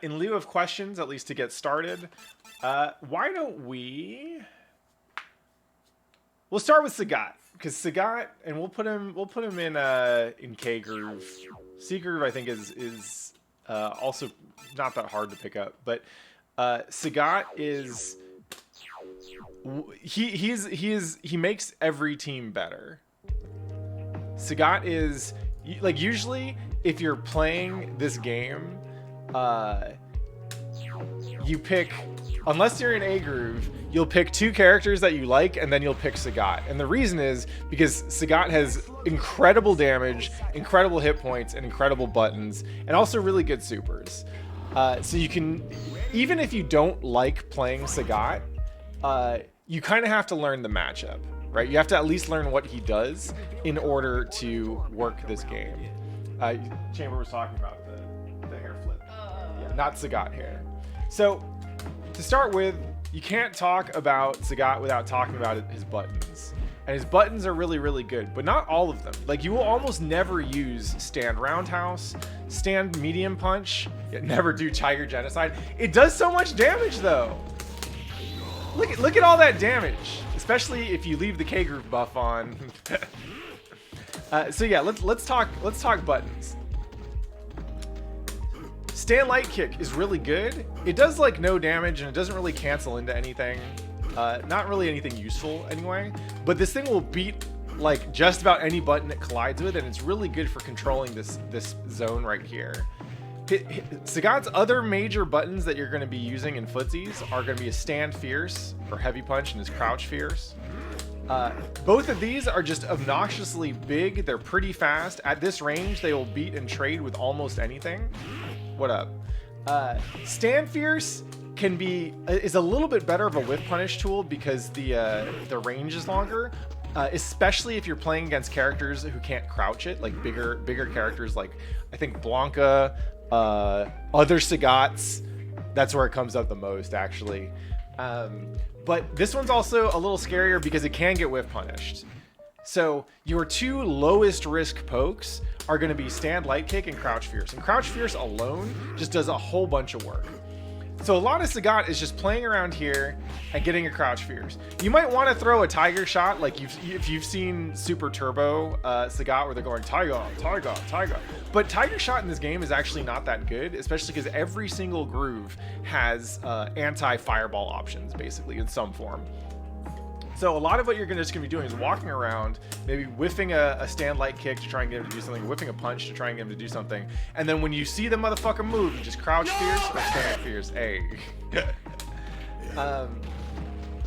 In lieu of questions, at least to get started, why don't we'll start with Sagat, because Sagat, and we'll put him in K groove. C groove I think is also not that hard to pick up, but Sagat is he makes every team better. Sagat is like, usually if you're playing this game, you pick, unless you're in A groove, you'll pick two characters that you like, and then you'll pick Sagat. And the reason is because Sagat has incredible damage, incredible hit points, and incredible buttons, and also really good supers. So you can, even if you don't like playing Sagat, you kind of have to learn the matchup, right? You have to at least learn what he does in order to work this game. Chamber was talking about the hair flip. Yeah, not Sagat hair. So, to start with, you can't talk about Sagat without talking about his buttons. And his buttons are really, really good, but not all of them. Like, you will almost never use stand roundhouse, stand medium punch, yet never do tiger genocide. It does so much damage, though. Look at all that damage, especially if you leave the K groove buff on. So yeah, let's talk buttons. Stand light kick is really good. It does like no damage and it doesn't really cancel into anything. Not really anything useful anyway. But this thing will beat like just about any button it collides with, and it's really good for controlling this zone right here. Sagat's other major buttons that you're going to be using in footsies are going to be a stand fierce or heavy punch and his crouch fierce. Both of these are just obnoxiously big. They're pretty fast. At this range, they will beat and trade with almost anything. What up? Stand fierce is a little bit better of a whiff punish tool because the range is longer, especially if you're playing against characters who can't crouch it, like bigger characters like I think Blanca, other Sagats. That's where it comes up the most, actually. But this one's also a little scarier because it can get whiff punished. So your two lowest risk pokes are going to be stand light kick and crouch fierce. And crouch fierce alone just does a whole bunch of work. So a lot of Sagat is just playing around here and getting a crouch fierce. You might want to throw a tiger shot, like if you've seen Super Turbo Sagat where they're going tiger, tiger, tiger. But tiger shot in this game is actually not that good, especially because every single groove has anti-fireball options, basically, in some form. So a lot of what you're just going to be doing is walking around, maybe whiffing a stand light kick to try and get him to do something, whiffing a punch to try and get him to do something, and then when you see the motherfucker move, you just crouch fierce or stand fierce. Hey.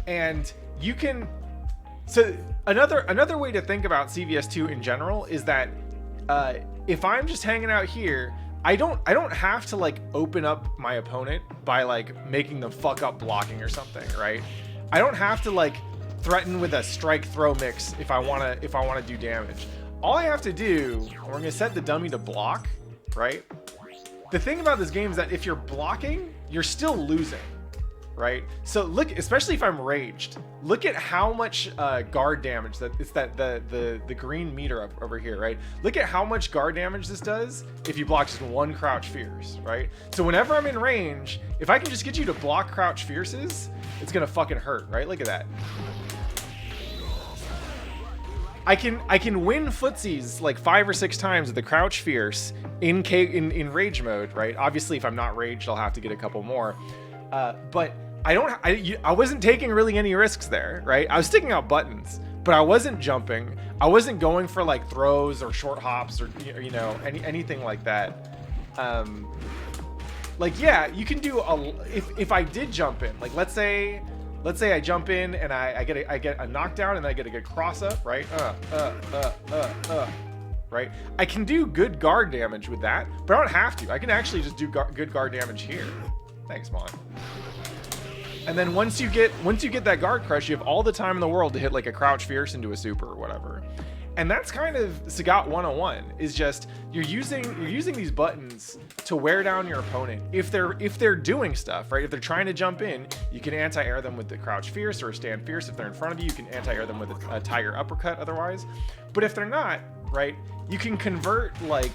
And you can... So another way to think about CVS2 in general is that if I'm just hanging out here, I don't have to like open up my opponent by like making them fuck up blocking or something, right? I don't have to like threaten with a strike throw mix if I want to do damage. All I have to do, we're going to set the dummy to block, right? The thing about this game is that if you're blocking, you're still losing, right? So look, especially if I'm raged, look at how much guard damage the green meter over here, right? Look at how much guard damage this does if you block just one crouch fierce, right? So whenever I'm in range, if I can just get you to block crouch fierces, it's gonna fucking hurt, right? Look at that. I can win footsies like 5 or 6 times with the crouch fierce in rage mode, right? Obviously, if I'm not raged, I'll have to get a couple more. But I wasn't taking really any risks there, right? I was sticking out buttons, but I wasn't jumping. I wasn't going for like throws or short hops or anything like that. Like yeah, you can do if I did jump in, like let's say I jump in and I get a knockdown and I get a good cross up, right? Right? I can do good guard damage with that, but I don't have to. I can actually just do good guard damage here. Thanks, Mon. And then once you get that guard crush, you have all the time in the world to hit like a crouch fierce into a super or whatever. And that's kind of Sagat 101, is just you're using these buttons to wear down your opponent. If they're doing stuff, right? If they're trying to jump in, you can anti-air them with the crouch fierce or a stand fierce. If they're in front of you, you can anti-air them with a tiger uppercut otherwise. But if they're not, right, you can convert like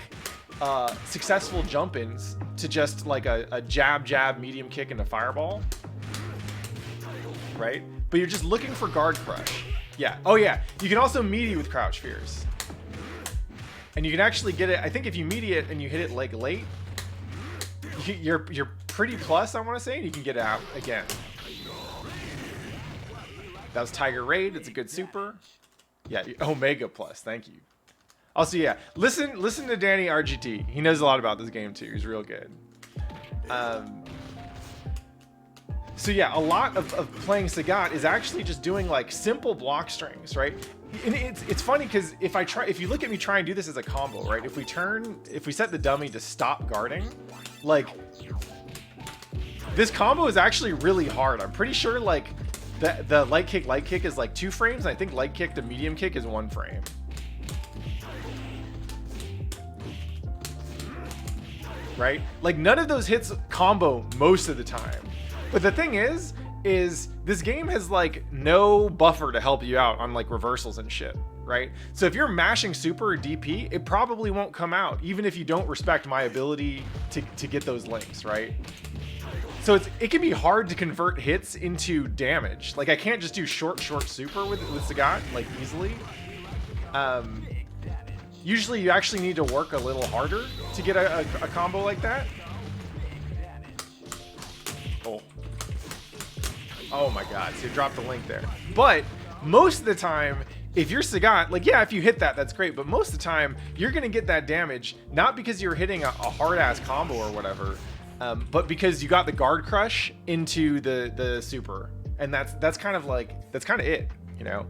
successful jump-ins to just like a jab, jab, medium kick, and a fireball. Right? But you're just looking for guard crush. Yeah. Oh yeah. You can also meaty with crouch fears. And you can actually get it. I think if you meaty it and you hit it like late, you're pretty plus, I want to say, and you can get it out again. That was Tiger Raid. It's a good super. Yeah, Omega plus. Thank you. Also, yeah, listen to Danny RGT. He knows a lot about this game too. He's real good. So yeah, a lot of playing Sagat is actually just doing like simple block strings, right? And it's funny because if you look at me try and do this as a combo, right? If we set the dummy to stop guarding, like this combo is actually really hard. I'm pretty sure like the light kick is like 2 frames, and I think light kick to medium kick is 1 frame. Right? Like none of those hits combo most of the time. But the thing is this game has like no buffer to help you out on like reversals and shit, right? So if you're mashing super or DP, it probably won't come out, even if you don't respect my ability to get those links, right? So it can be hard to convert hits into damage. Like I can't just do short super with Sagat like easily. Usually you actually need to work a little harder to get a combo like that. Oh my god, so you dropped the link there. But most of the time, if you're Sagat, like yeah, if you hit that, that's great. But most of the time, you're gonna get that damage, not because you're hitting a hard-ass combo or whatever, but because you got the guard crush into the super. And that's kind of it, you know?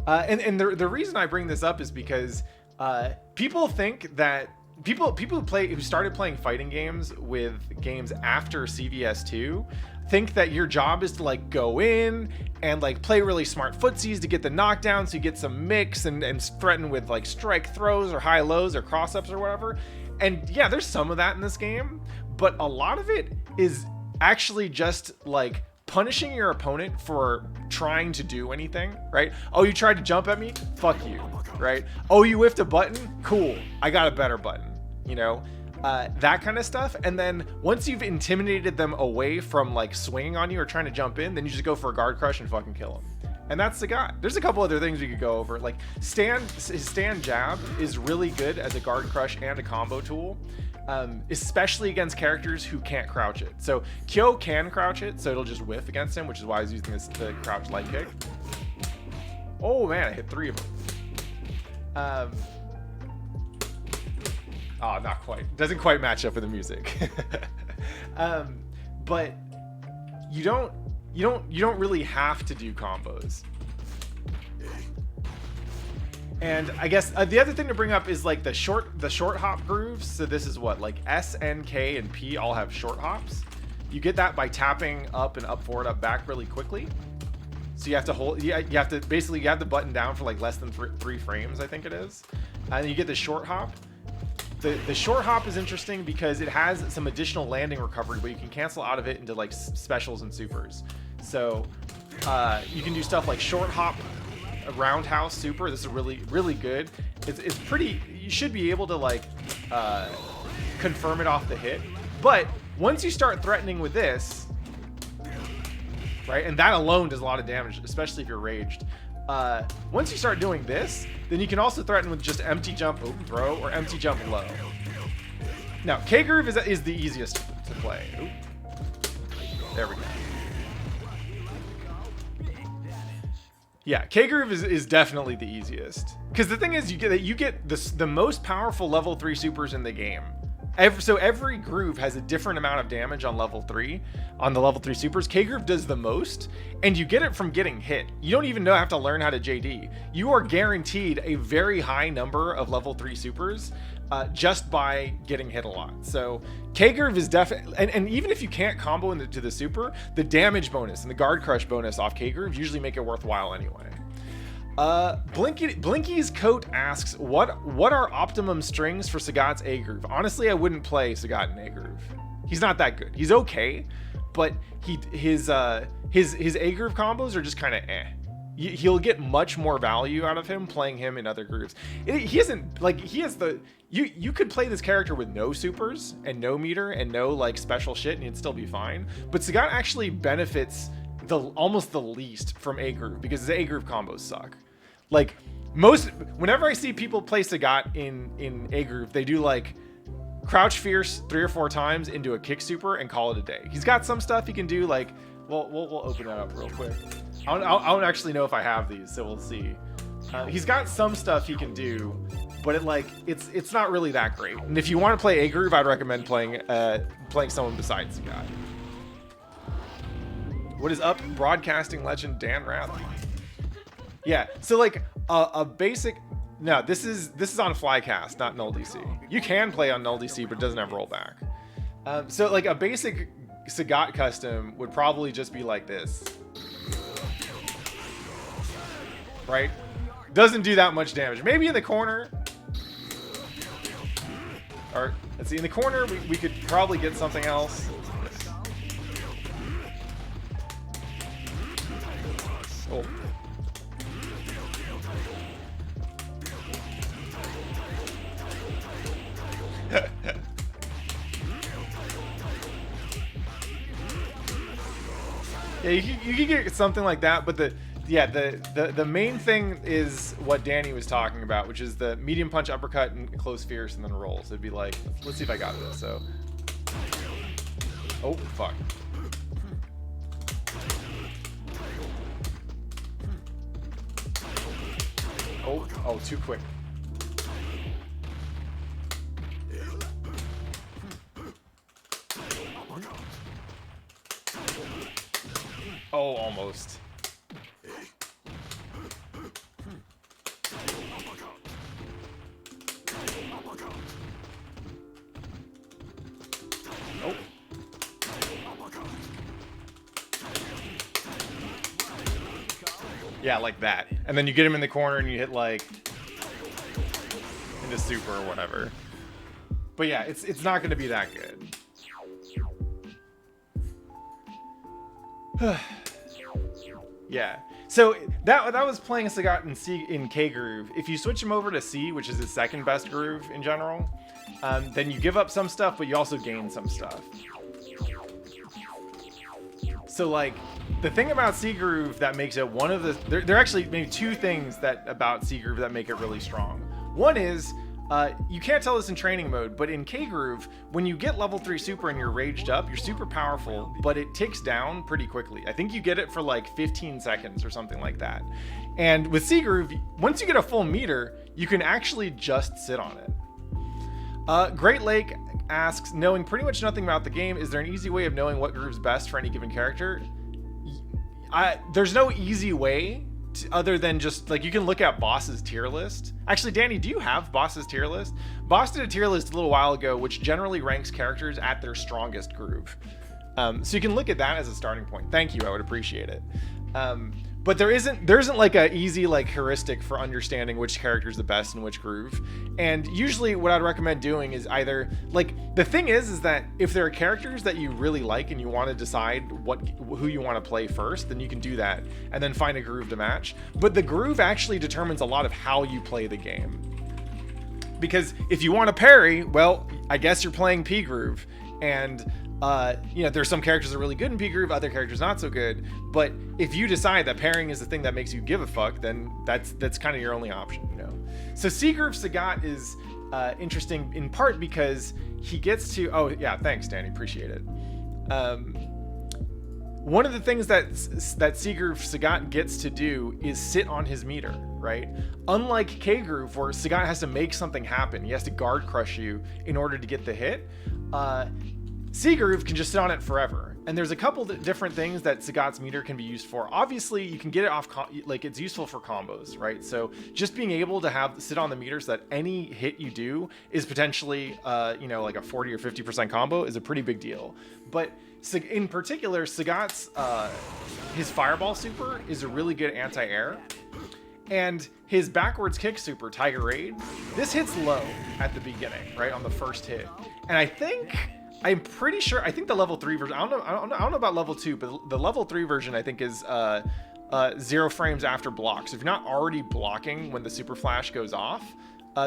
And the reason I bring this up is because people think that people who started playing fighting games with games after CVS2 think that your job is to like go in and like play really smart footsies to get the knockdown, so you get some mix and threaten with like strike throws or high lows or cross ups or whatever. And yeah, there's some of that in this game, but a lot of it is actually just like punishing your opponent for trying to do anything, right? Oh, you tried to jump at me? Fuck you, right? Oh, you whiffed a button? Cool, I got a better button, you know? That kind of stuff. And then once you've intimidated them away from like swinging on you or trying to jump in, then you just go for a guard crush and fucking kill them. And that's the guy. There's a couple other things we could go over. Like his stand jab is really good as a guard crush and a combo tool, especially against characters who can't crouch it. So Kyo can crouch it, so it'll just whiff against him, which is why I was using the crouch light kick. Oh man, I hit 3 of them. Oh, not quite. Doesn't quite match up with the music. But you don't really have to do combos. And I guess the other thing to bring up is like the short hop grooves. So this is what, like S, N, K, and P all have short hops. You get that by tapping up and up forward, up back really quickly. So you have to hold. You have to basically you have the button down for like less than 3 frames, I think it is, and you get the short hop. The short hop is interesting because it has some additional landing recovery, but you can cancel out of it into like specials and supers. So you can do stuff like short hop, a roundhouse super. This is really good. It's pretty. You should be able to like confirm it off the hit. But once you start threatening with this, right, and that alone does a lot of damage, especially if you're raged. Once you start doing this, then you can also threaten with just empty jump throw or empty jump low. Now, K-Groove is the easiest to play. Oop. There we go. Yeah, K-Groove is definitely the easiest. Because the thing is, you get the most powerful level 3 supers in the game. So every groove has a different amount of damage on level 3, on the level 3 supers. K-Groove does the most, and you get it from getting hit. You don't even have to learn how to JD. You are guaranteed a very high number of level 3 supers just by getting hit a lot. So K-Groove is definitely, and even if you can't combo into the super, the damage bonus and the guard crush bonus off K-Groove usually make it worthwhile anyway. Blinky's Coat asks, what are optimum strings for Sagat's A groove? Honestly, I wouldn't play Sagat in A groove. He's not that good. He's okay, but his A groove combos are just kind of eh. he'll get much more value out of him playing him in other grooves. He isn't like, he has the, you could play this character with no supers and no meter and no like special shit and he'd still be fine. But Sagat actually benefits almost the least from A groove because his A groove combos suck. Like whenever I see people play Sagat in A groove, they do like crouch fierce 3 or 4 times into a kick super and call it a day. He's got some stuff he can do, like, well, we'll open that up real quick. I don't actually know if I have these, so we'll see. He's got some stuff he can do, but it's not really that great. And if you want to play A groove, I'd recommend playing someone besides Sagat. What is up, broadcasting legend Dan Rath? Yeah, so like a basic. No, this is on Flycast, not Null DC. You can play on Null DC, but it doesn't have rollback. So like a basic Sagat custom would probably just be like this, right? Doesn't do that much damage. Maybe in the corner, or let's see, in the corner we could probably get something else. Oh. Yeah, you can get something like that, but the main thing is what Danny was talking about, which is the medium punch, uppercut, and close fierce, and then rolls. It'd be like, let's see if I got this. So, oh fuck. Oh, too quick. Oh, almost. Oh. Yeah, like that. And then you get him in the corner and you hit like into super or whatever. But yeah, it's not going to be that good. Yeah, so that was playing Sagat in K groove. If you switch him over to C, which is his second best groove in general, then you give up some stuff, but you also gain some stuff. So like the thing about C groove that makes it one of the there are actually maybe 2 things about C groove that make it really strong. One is you can't tell this in training mode, but in K groove, when you get level 3 super and you're raged up, you're super powerful, but it ticks down pretty quickly. I think you get it for like 15 seconds or something like that. And with C groove, once you get a full meter, you can actually just sit on it. Great Lake asks, knowing pretty much nothing about the game, is there an easy way of knowing what groove's best for any given character? There's no easy way other than just like, you can look at Boss's tier list. Actually, Danny, do you have Boss's tier list? Boss did a tier list a little while ago, which generally ranks characters at their strongest groove. So you can look at that as a starting point. Thank you, I would appreciate it. But there isn't like a easy like heuristic for understanding which character is the best in which groove. And usually what I'd recommend doing is either like, the thing is that if there are characters that you really like and you want to decide who you want to play first, then you can do that and then find a groove to match. But the groove actually determines a lot of how you play the game. Because if you want to parry, well, I guess you're playing P groove, and there's some characters that are really good in P groove, other characters not so good. But if you decide that pairing is the thing that makes you give a fuck, then that's kind of your only option, you know. So C groove Sagat is interesting in part because he gets to. Oh yeah, thanks, Danny, appreciate it. One of the things that C groove Sagat gets to do is sit on his meter, right? Unlike K groove, where Sagat has to make something happen, he has to guard crush you in order to get the hit. C groove can just sit on it forever, and there's a couple different things that Sagat's meter can be used for. Obviously, you can get it off, like it's useful for combos, right? So just being able to sit on the meter so that any hit you do is potentially, like a 40 or 50% combo is a pretty big deal. But in particular, Sagat's his fireball super is a really good anti-air, and his backwards kick super, Tiger Raid, this hits low at the beginning, right on the first hit, and I'm pretty sure, I think the level 3 version, I don't know about level 2, but the level 3 version I think is 0 frames after block. So if you're not already blocking when the super flash goes off,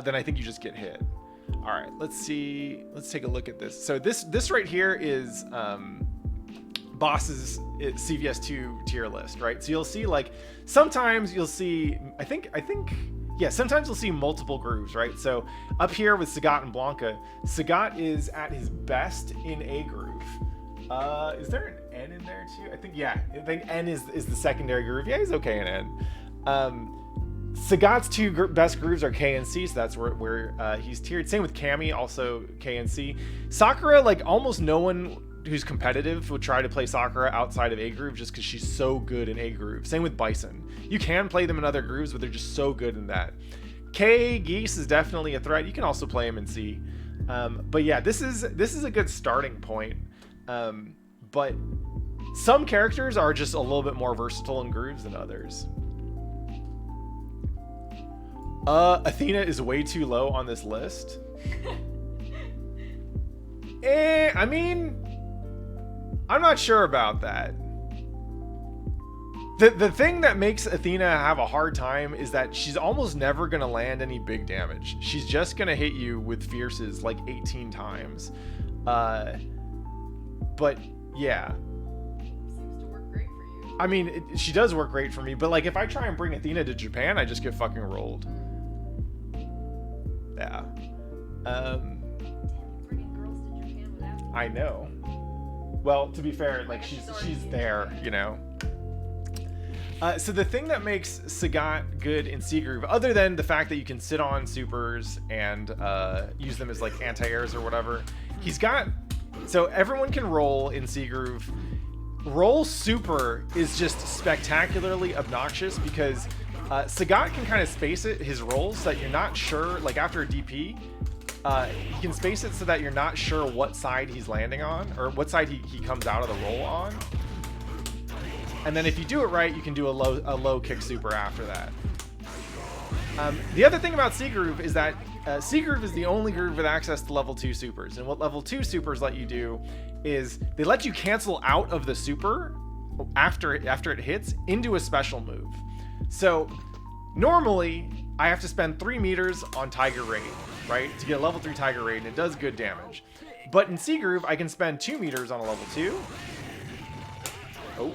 then I think you just get hit. All right, let's see. Let's take a look at this. So this right here is Boss's CVS2 tier list, right? So you'll see like sometimes you'll see sometimes you'll see multiple grooves, right? So up here with Sagat and Blanca, Sagat is at his best in A groove. Is there an N in there too? I think N is the secondary groove. Yeah, he's okay in N. Sagat's 2 best grooves are K and C, so that's where he's tiered. Same with Cammy, also K and C. Sakura, like almost no one who's competitive would try to play Sakura outside of A groove just because she's so good in A groove. Same with Bison. You can play them in other grooves, but they're just so good in that. K Geese is definitely a threat. You can also play him in C. But yeah, this is a good starting point. But some characters are just a little bit more versatile in grooves than others. Athena is way too low on this list. I mean, I'm not sure about that. The thing that makes Athena have a hard time is that she's almost never going to land any big damage. She's just going to hit you with fierces like 18 times. But yeah. Seems to work great for you. I mean, she does work great for me, but like if I try and bring Athena to Japan, I just get fucking rolled. Yeah. Damn, bringing girls to Japan without you. I know. Well, to be fair, like she's there, you know. So the thing that makes Sagat good in C groove, other than the fact that you can sit on supers and use them as like anti-airs or whatever, he's got. So everyone can roll in C groove. Roll super is just spectacularly obnoxious because Sagat can kind of space his rolls so that you're not sure, like after a DP, he can space it so that you're not sure what side he's landing on or what side he comes out of the roll on. And then if you do it right, you can do a low kick super after that. The other thing about C groove is that C groove is the only groove with access to level 2 supers. And what level 2 supers let you do is they let you cancel out of the super after it hits into a special move. So normally I have to spend 3 meters on Tiger Raid, right? To get a level 3 Tiger Raid, and it does good damage. But in C groove, I can spend 2 meters on a level 2. Oh,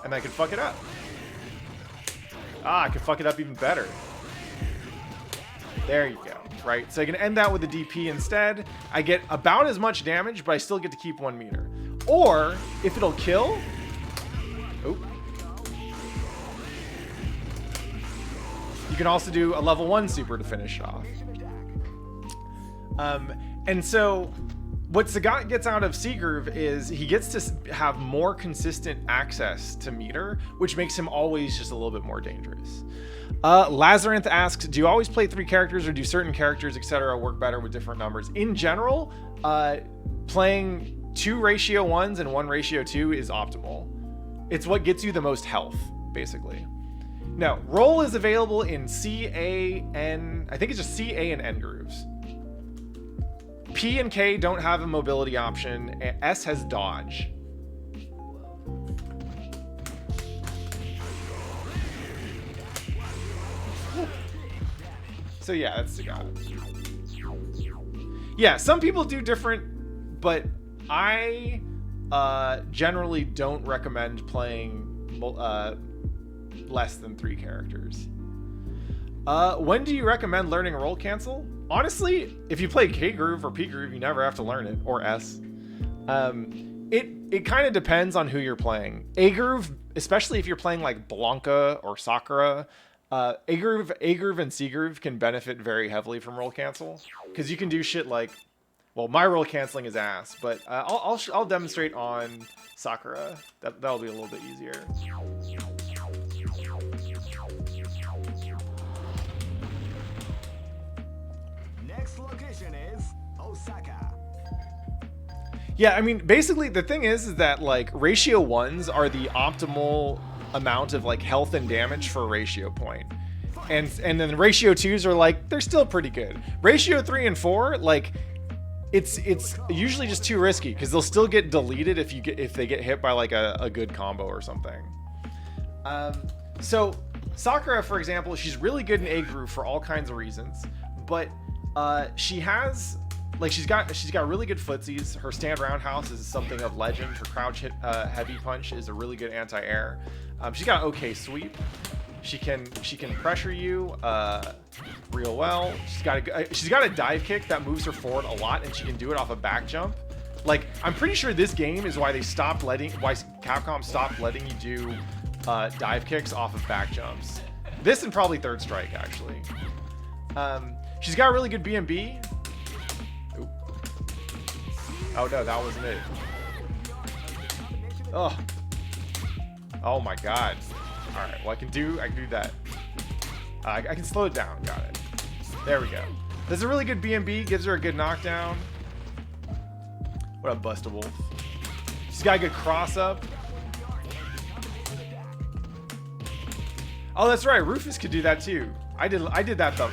and I can fuck it up. I can fuck it up even better. There you go, right? So I can end that with a DP instead. I get about as much damage, but I still get to keep 1 meter. Or if it'll kill, oh, you can also do a level 1 super to finish it off. And so what Sagat gets out of C groove is he gets to have more consistent access to meter, which makes him always just a little bit more dangerous. Lazarinth asks, do you always play 3 characters or do certain characters, etc., work better with different numbers? In general, playing 2 ratio 1s and 1 ratio 2 is optimal. It's what gets you the most health, basically. Now, roll is available in C, A, N, I think it's just C, A, and N grooves. P and K don't have a mobility option. S has dodge. So yeah, that's Sagat. Yeah, some people do different, but I generally don't recommend playing less than 3 characters. When do you recommend learning roll cancel? Honestly, if you play K groove or P groove, you never have to learn it, or S. It kind of depends on who you're playing. A groove, especially if you're playing like Blanca or Sakura, A groove and C groove can benefit very heavily from roll cancel because you can do shit like, well, my roll canceling is ass, but I'll demonstrate on Sakura. That'll be a little bit easier. Next location is Osaka. Yeah, I mean, basically the thing is that like ratio 1s are the optimal amount of like health and damage for a ratio point. And then ratio 2s are like, they're still pretty good. Ratio 3 and 4, like it's usually just too risky because they'll still get deleted if they get hit by like a good combo or something. So Sakura, for example, she's really good in A groove for all kinds of reasons, but she has she's got really good footsies. Her stand roundhouse is something of legend. Her crouch hit heavy punch is a really good anti-air. She's got an okay sweep. She can pressure you real well. She's got a dive kick that moves her forward a lot, and she can do it off a back jump. Like, I'm pretty sure this game is why Capcom stopped letting you do dive kicks off of back jumps. This and probably Third Strike, actually. She's got a really good B&B. Oop. Oh no, that wasn't it. Oh my god. All right, well I can do that. I can slow it down. Got it. There we go. There's a really good B&B. Gives her a good knockdown. What up, Busta Wolf? She's got a good cross up. Oh, that's right. Rufus could do that too. I did that though.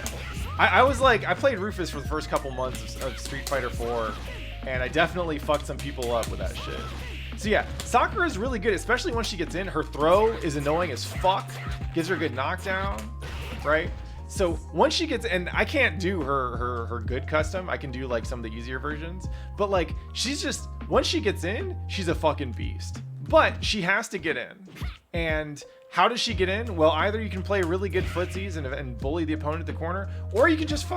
I played Rufus for the first couple months of Street Fighter 4, and I definitely fucked some people up with that shit. So yeah, Sakura is really good, especially once she gets in. Her throw is annoying as fuck. Gives her a good knockdown, right? So once she gets in, I can't do her good custom. I can do like some of the easier versions, but like once she gets in, she's a fucking beast. But she has to get in. And how does she get in? Well, either you can play really good footsies and bully the opponent at the corner, or you can just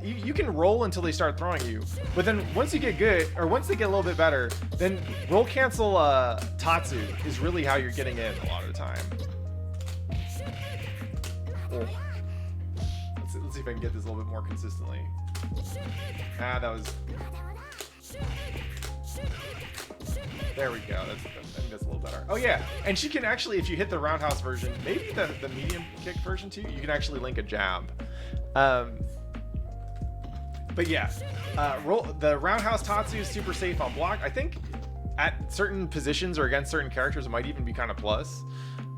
you can roll until they start throwing you. But then once you get good, or once they get a little bit better, then roll cancel Tatsu is really how you're getting in a lot of the time. Oh. Let's see if I can get this a little bit more consistently. That was... There we go. I think that's a little better. Oh yeah, and she can actually, if you hit the roundhouse version, maybe the medium kick version too, you can actually link a jab. But yeah, the roundhouse Tatsu is super safe on block. I think at certain positions or against certain characters, it might even be kind of plus.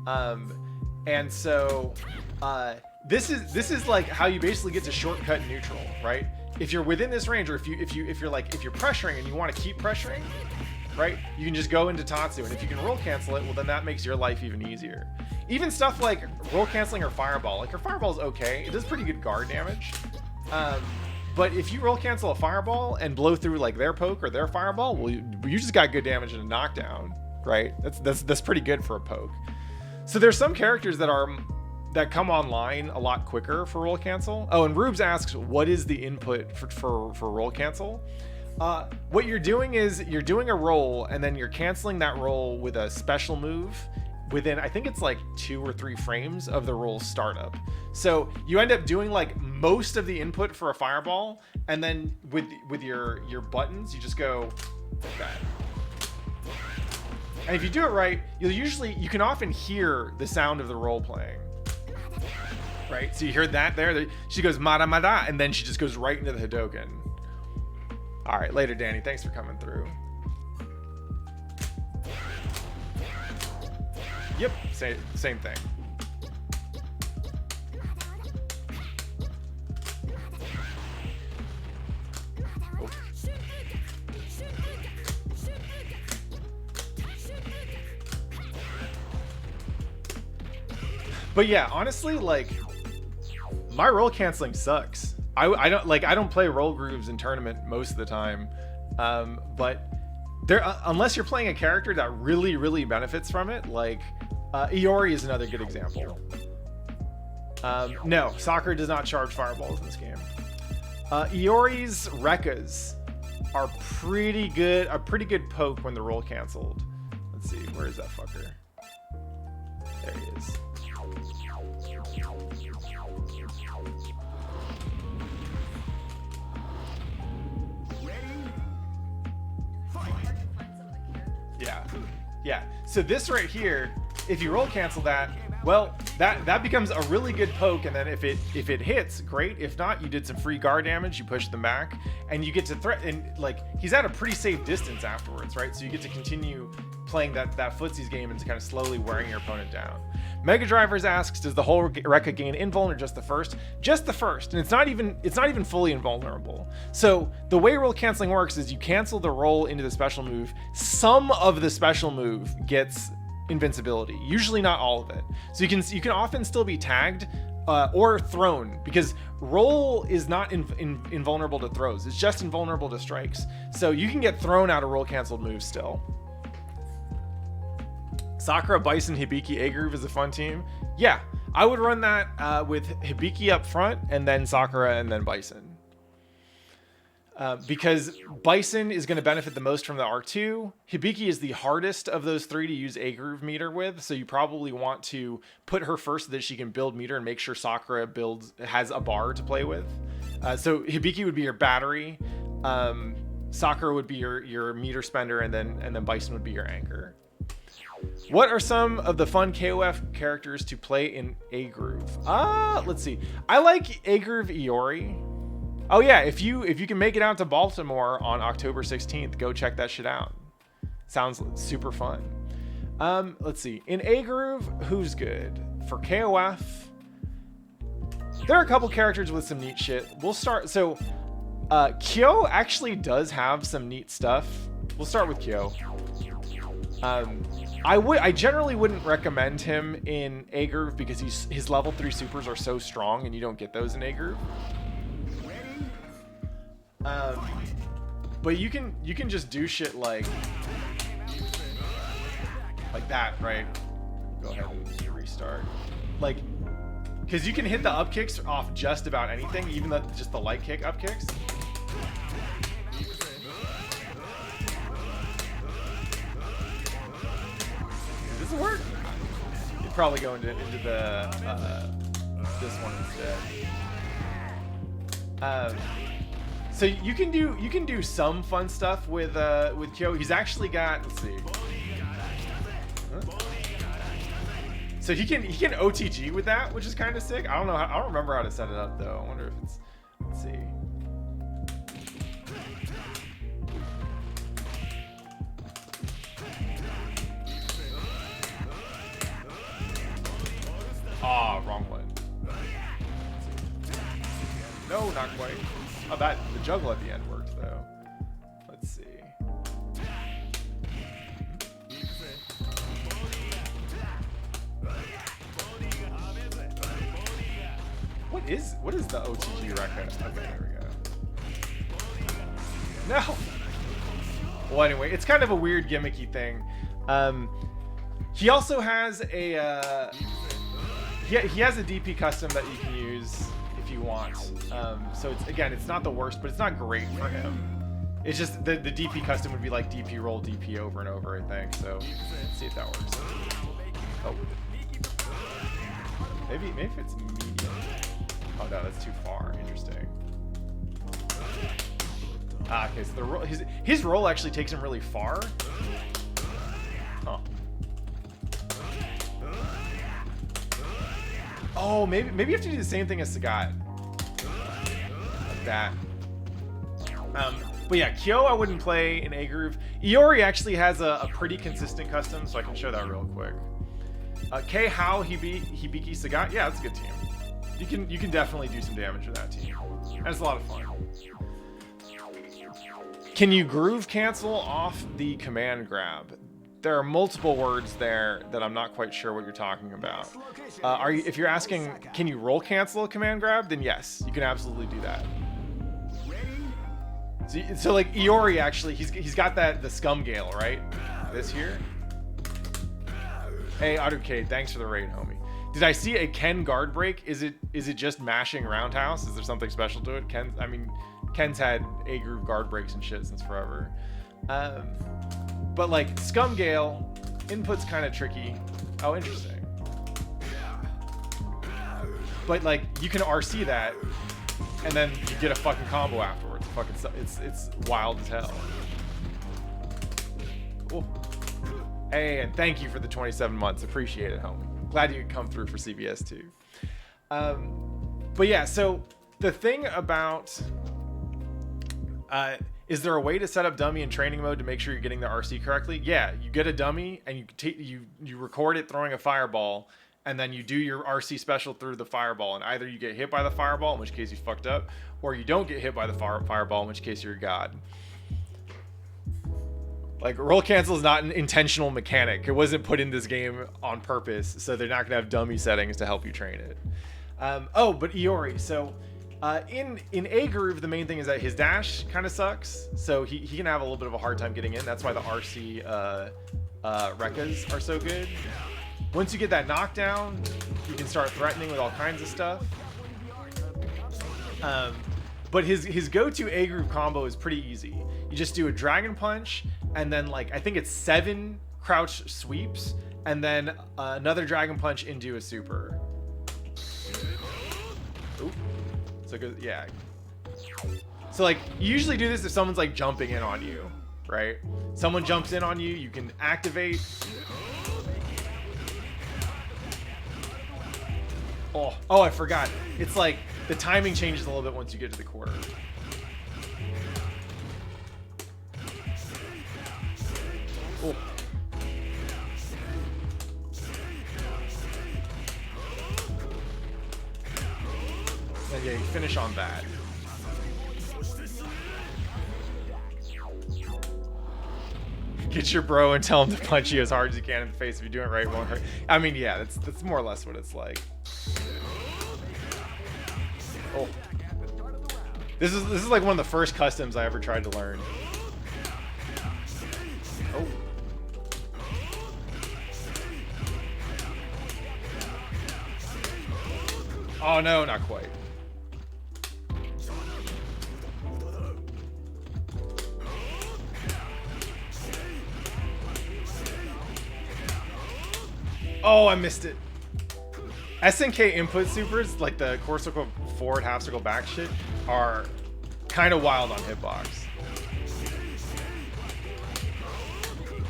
And so this is like how you basically get to shortcut neutral, right? If you're within this range, or if you're pressuring and you want to keep pressuring, right? You can just go into Tatsu, and if you can roll cancel it, well then that makes your life even easier. Even stuff like roll canceling her fireball, like her fireball's okay. It does pretty good guard damage. But if you roll cancel a fireball and blow through like their poke or their fireball, well you just got good damage and a knockdown, right? That's pretty good for a poke. So there's some characters that come online a lot quicker for roll cancel. Oh, and Rubes asks, what is the input for roll cancel? What you're doing is you're doing a roll, and then you're canceling that roll with a special move within, I think it's like 2 or 3 frames of the roll startup. So you end up doing like most of the input for a fireball, and then with your buttons, you just go like that. And if you do it right, you can often hear the sound of the roll playing. Right? So you heard that there. She goes mada mada, and then she just goes right into the Hadoken. All right, later, Danny. Thanks for coming through. Yep, same thing. Oh. But yeah, honestly, like, my roll canceling sucks. I don't play roll grooves in tournament most of the time, but there unless you're playing a character that really benefits from it, like Iori is another good example. No, Sakura does not charge fireballs in this game. Iori's Rekkas are a pretty good poke when the roll canceled. Let's see, where is that fucker? There he is. Yeah. So this right here, if you roll cancel that, well, that becomes a really good poke, and then if it hits, great. If not, you did some free guard damage, you push them back, and you get to threaten. like, he's at a pretty safe distance afterwards, right? So you get to continue playing that footsies game and kind of slowly wearing your opponent down. Mega Drivers asks, does the whole Rekka gain invuln or just the first? Just the first, and it's not even fully invulnerable. So the way roll canceling works is you cancel the roll into the special move. Some of the special move gets invincibility. Usually not all of it. So you can often still be tagged or thrown, because roll is not invulnerable to throws. It's just invulnerable to strikes. So you can get thrown out of roll canceled moves still. Sakura, Bison, Hibiki, A-Groove is a fun team. Yeah, I would run that with Hibiki up front and then Sakura and then Bison. Because Bison is going to benefit the most from the R2. Hibiki is the hardest of those three to use A-Groove meter with, so you probably want to put her first so that she can build meter and make sure Sakura has a bar to play with. So Hibiki would be your battery, Sakura would be your meter spender, and then Bison would be your anchor. What are some of the fun KOF characters to play in A-Groove? Let's see. I like A-Groove Iori. Oh yeah, if you can make it out to Baltimore on October 16th, go check that shit out. Sounds super fun. Let's see. In A-Groove, who's good? For KOF, there are a couple characters with some neat shit. We'll start. So, Kyo actually does have some neat stuff. We'll start with Kyo. I generally wouldn't recommend him in A-Groove because his level 3 supers are so strong and you don't get those in A-Groove. But you can just do shit like that, right? Go ahead and restart. Like, because you can hit the up kicks off just about anything, even just the light kick up kicks. Does it work? You'd probably go into the this one instead. So you can do some fun stuff with Kyo. He's actually got, let's see. Huh? So he can OTG with that, which is kind of sick. I don't remember how to set it up though. I wonder if it's, let's see. Ah, wrong one. No, not quite. Oh, the juggle at the end worked though. Let's see. What is the OTG record? Okay, there we go. No. Well, anyway, it's kind of a weird gimmicky thing. He also has a he has a DP custom that you can use if you want. So it's not the worst, but it's not great for him. It's just the DP custom would be like DP roll DP over and over, I think. So let's see if that works. Oh, maybe if it's medium. Oh no, that's too far. Interesting. Okay, so the roll, his roll actually takes him really far. Huh. Oh, maybe you have to do the same thing as Sagat. Like that. But yeah, Kyo I wouldn't play in A-Groove. Iori actually has a pretty consistent custom, so I can show that real quick. K, How, Hibiki, Sagat. Yeah, that's a good team. You can definitely do some damage with that team. And it's a lot of fun. Can you groove cancel off the command grab? There are multiple words there that I'm not quite sure what you're talking about. If you're asking, can you roll cancel a command grab? Then yes, you can absolutely do that. So like Iori actually, he's got the scum gale, right? This here. Hey, Autocade, thanks for the raid, homie. Did I see a Ken guard break? Is it just mashing roundhouse? Is there something special to it? Ken's had A-Groove guard breaks and shit since forever. But like Scum Gale, input's kind of tricky. Oh, interesting. But like you can RC that, and then you get a fucking combo afterwards. It's wild as hell. Cool. Hey, and thank you for the 27 months. Appreciate it, homie. Glad you could come through for CBS too. But yeah, so the thing about is there a way to set up dummy in training mode to make sure you're getting the RC correctly? Yeah, you get a dummy and you record it throwing a fireball, and then you do your RC special through the fireball, and either you get hit by the fireball, in which case you fucked up, or you don't get hit by the fireball, in which case you're a god. Like, roll cancel is not an intentional mechanic. It wasn't put in this game on purpose, so they're not gonna have dummy settings to help you train it. Oh, but Iori. So, in A Groove, the main thing is that his dash kind of sucks, so he can have a little bit of a hard time getting in. That's why the RC Rekkas are so good. Once you get that knockdown, you can start threatening with all kinds of stuff. But his go-to A Groove combo is pretty easy. You just do a Dragon Punch, and then, like, I think it's 7 crouch sweeps, and then another Dragon Punch into a super. Oop. So, yeah. So, like, you usually do this if someone's, like, jumping in on you, right? Someone jumps in on you, you can activate. Oh, I forgot. It's like the timing changes a little bit once you get to the quarter. Oh. And yeah, you finish on that. Get your bro and tell him to punch you as hard as you can in the face. If you're doing it right, it won't hurt. I mean, yeah, that's more or less what it's like. Oh. This is like one of the first customs I ever tried to learn. Oh. Oh no, not quite. Oh, I missed it. SNK input supers, like the core circle forward, half circle back shit, are kind of wild on hitbox.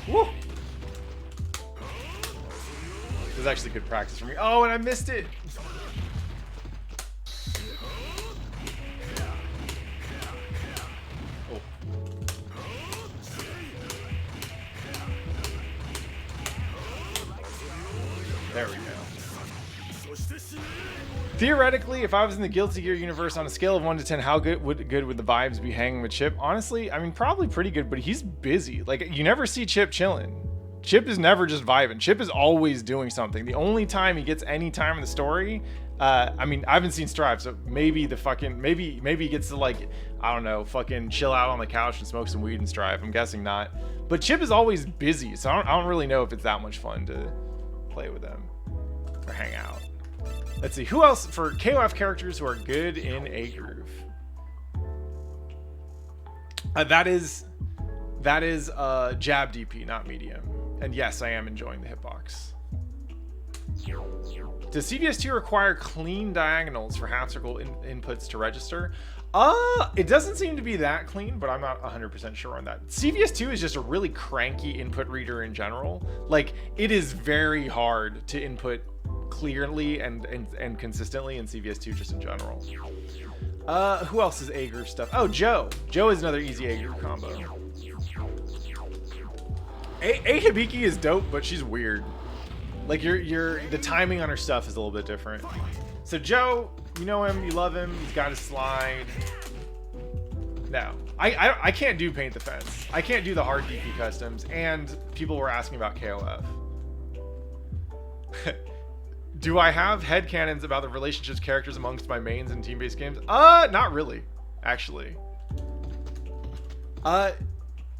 Woo! This is actually good practice for me. Oh, and I missed it. Oh. There we go. Theoretically, if I was in the Guilty Gear universe, on a scale of 1 to 10, how good would the vibes be hanging with Chip? Honestly, I mean, probably pretty good, but he's busy. Like, you never see Chip chilling. Chip is never just vibing. Chip is always doing something. The only time he gets any time in the story, I mean, I haven't seen Strive, so maybe maybe he gets to, like, I don't know, fucking chill out on the couch and smoke some weed and Strive. I'm guessing not. But Chip is always busy, so I don't really know if it's that much fun to play with him or hang out. Let's see, who else for KOF characters who are good in A Groove? That is jab DP, not medium. And yes, I am enjoying the hitbox. Does CVS2 require clean diagonals for half circle inputs to register? It doesn't seem to be that clean, but I'm not 100% sure on that. CVS2 is just a really cranky input reader in general. Like, it is very hard to input clearly and consistently in CVS2 just in general. Who else is A Groove stuff? Oh, Joe. Joe is another easy A Groove combo. A Hibiki is dope, but she's weird. Like, the timing on her stuff is a little bit different. So Joe, you know him, you love him, he's got his slide. No, I can't do paint the fence. I can't do the hard DP customs, and people were asking about KOF. Do I have headcanons about the relationships characters amongst my mains in team-based games? Not really, actually. A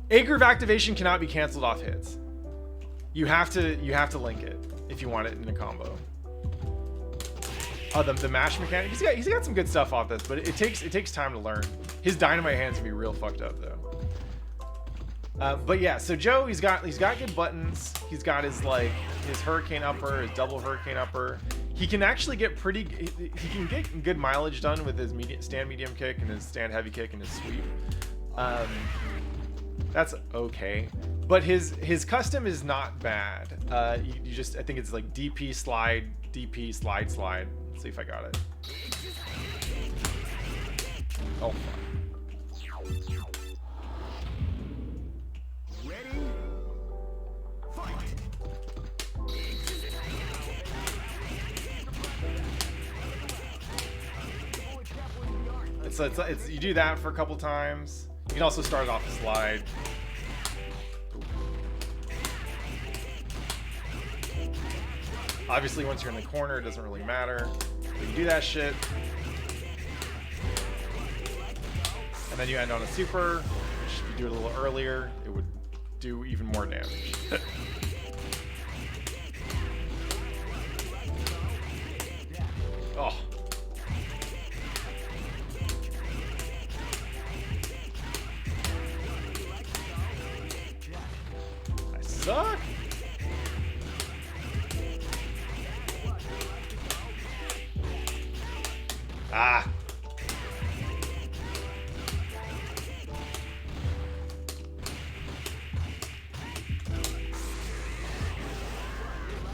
Groove activation cannot be canceled off hits. You have to link it if you want it in a combo. Oh, the mash mechanic. He's got some good stuff off this, but it takes time to learn. His dynamite hands can be real fucked up though. But yeah, so Joe, he's got good buttons. He's got his hurricane upper, his double hurricane upper. He can actually get he can get good mileage done with his stand medium kick and his stand heavy kick and his sweep. That's okay, but his custom is not bad. You just, I think it's like DP slide, DP slide slide. Let's see if I got it. Oh fuck. It's you do that for a couple times. You can also start it off the slide. Obviously, once you're in the corner, it doesn't really matter. You can do that shit. And then you end on a super, which if you do it a little earlier, it would do even more damage. Oh. I suck. Ah.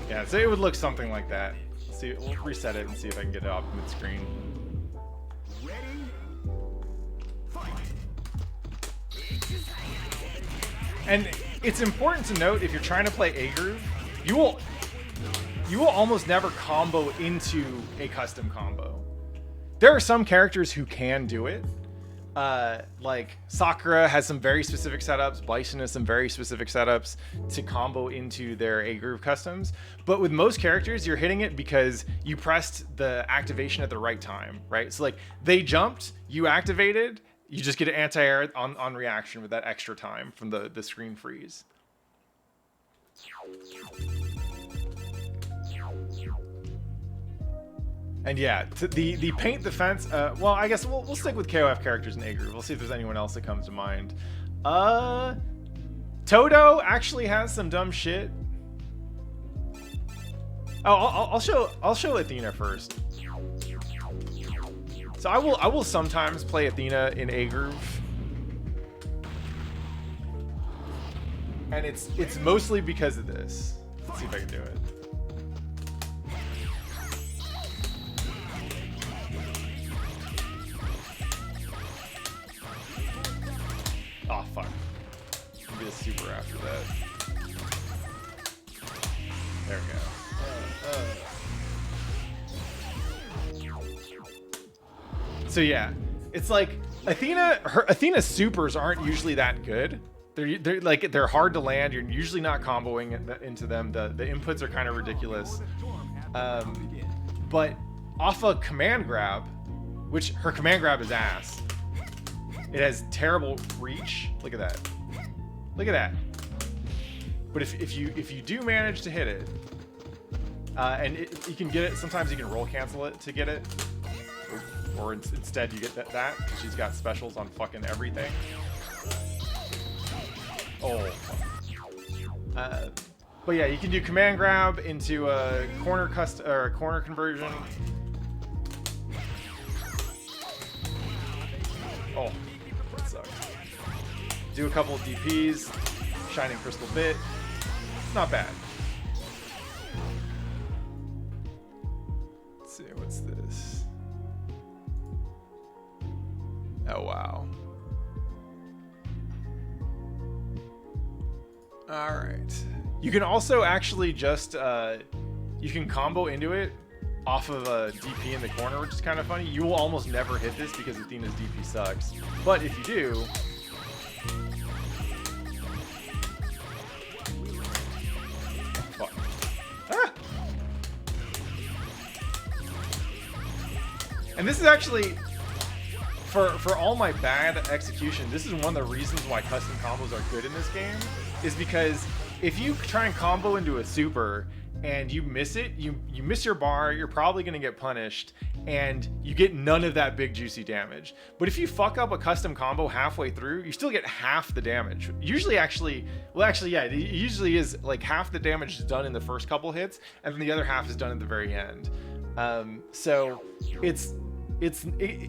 Yeah, so it would look something like that. Let's see, we'll reset it and see if I can get it off mid-screen. Ready? Fight! And it's important to note, if you're trying to play A groove, you will almost never combo into a custom combo. There are some characters who can do it. Like Sakura has some very specific setups, Bison has some very specific setups to combo into their A groove customs. But with most characters, you're hitting it because you pressed the activation at the right time, right? So like they jumped, you activated, you just get an anti-air on reaction with that extra time from the screen freeze. And yeah, the paint defense, well, I guess we'll stick with KOF characters in A groove. We'll see if there's anyone else that comes to mind. Todo actually has some dumb shit. Oh, I'll show Athena first. So I will sometimes play Athena in A groove. And it's mostly because of this. Let's see if I can do it. Oh, fuck. I'll get a super after that. There we go. So yeah, it's like Athena's supers aren't usually that good. They're hard to land. You're usually not comboing into them. The inputs are kind of ridiculous. But off a command grab, which her command grab is ass. It has terrible reach. Look at that. Look at that. But if you do manage to hit it, and you can get it. Sometimes you can roll cancel it to get it, or instead you get that because she's got specials on fucking everything. Oh. But yeah, you can do command grab into a corner corner conversion. Oh. Sucks. Do a couple of DPs, Shining Crystal Bit. It's not bad. Let's see, what's this? Oh, wow. Alright. You can also actually just, you can combo into it off of a DP in the corner, which is kind of funny. You will almost never hit this because Athena's DP sucks. But if you do... Fuck. Ah! And this is actually... For all my bad execution, this is one of the reasons why custom combos are good in this game, is because if you try and combo into a super and you miss it, you miss your bar, you're probably going to get punished, and you get none of that big juicy damage. But if you fuck up a custom combo halfway through, you still get half the damage. Usually yeah, it usually is like half the damage is done in the first couple hits, and then the other half is done at the very end. So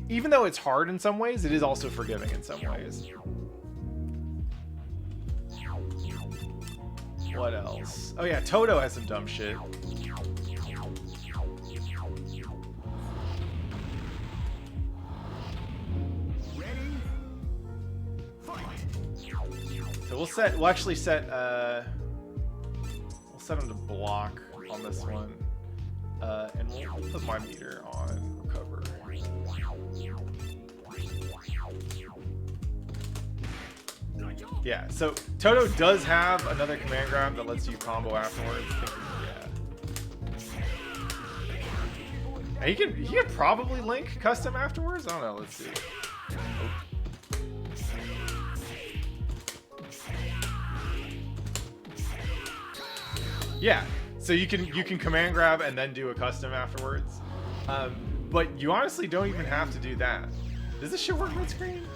even though it's hard in some ways, it is also forgiving in some ways. What else? Oh yeah, Todo has some dumb shit. So we'll actually set we'll set him to block on this one. And we'll put my meter on recover. Yeah, so Todo does have another command grab that lets you combo afterwards. Yeah. And he can probably link custom afterwards. I don't know. Let's see. Oh. Yeah. So you can command grab and then do a custom afterwards. But you honestly don't even have to do that. Does this shit work mid screen?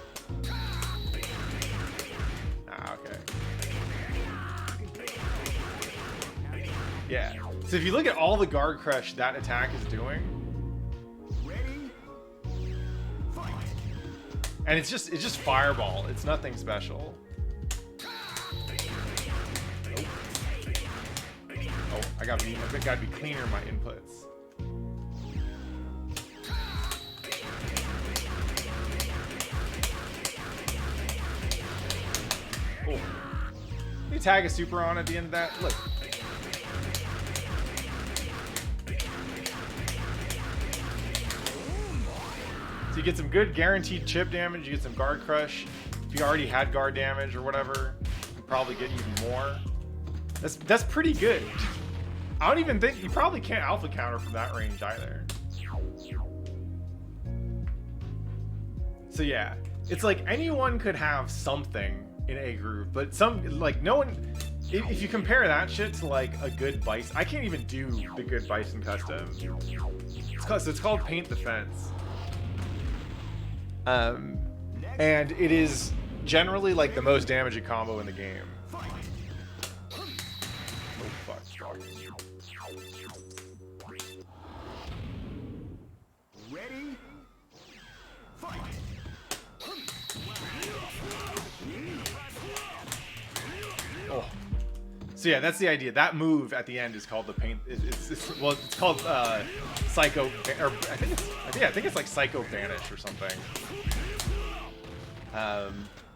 Ah, okay. Yeah. So if you look at all the guard crush that attack is doing, Ready? Fight. and it's just fireball. It's nothing special. Oh, I gotta be cleaner in my inputs. Oh. You tag a super on at the end of that. Look. So you get some good guaranteed chip damage, you get some guard crush. If you already had guard damage or whatever, you probably get even more. That's pretty good. I don't even think you probably can't alpha counter from that range either. So yeah, it's like anyone could have something in a group, but no one. If you compare that shit to like a good bison, I can't even do the good bison custom. It's called Paint the Fence. And it is generally like the most damaging combo in the game. Oh fuck. Ready? Fight. Oh. So yeah, that's the idea. That move at the end is called the paint. It's called Psycho, or I think it's like Psycho Banish or something.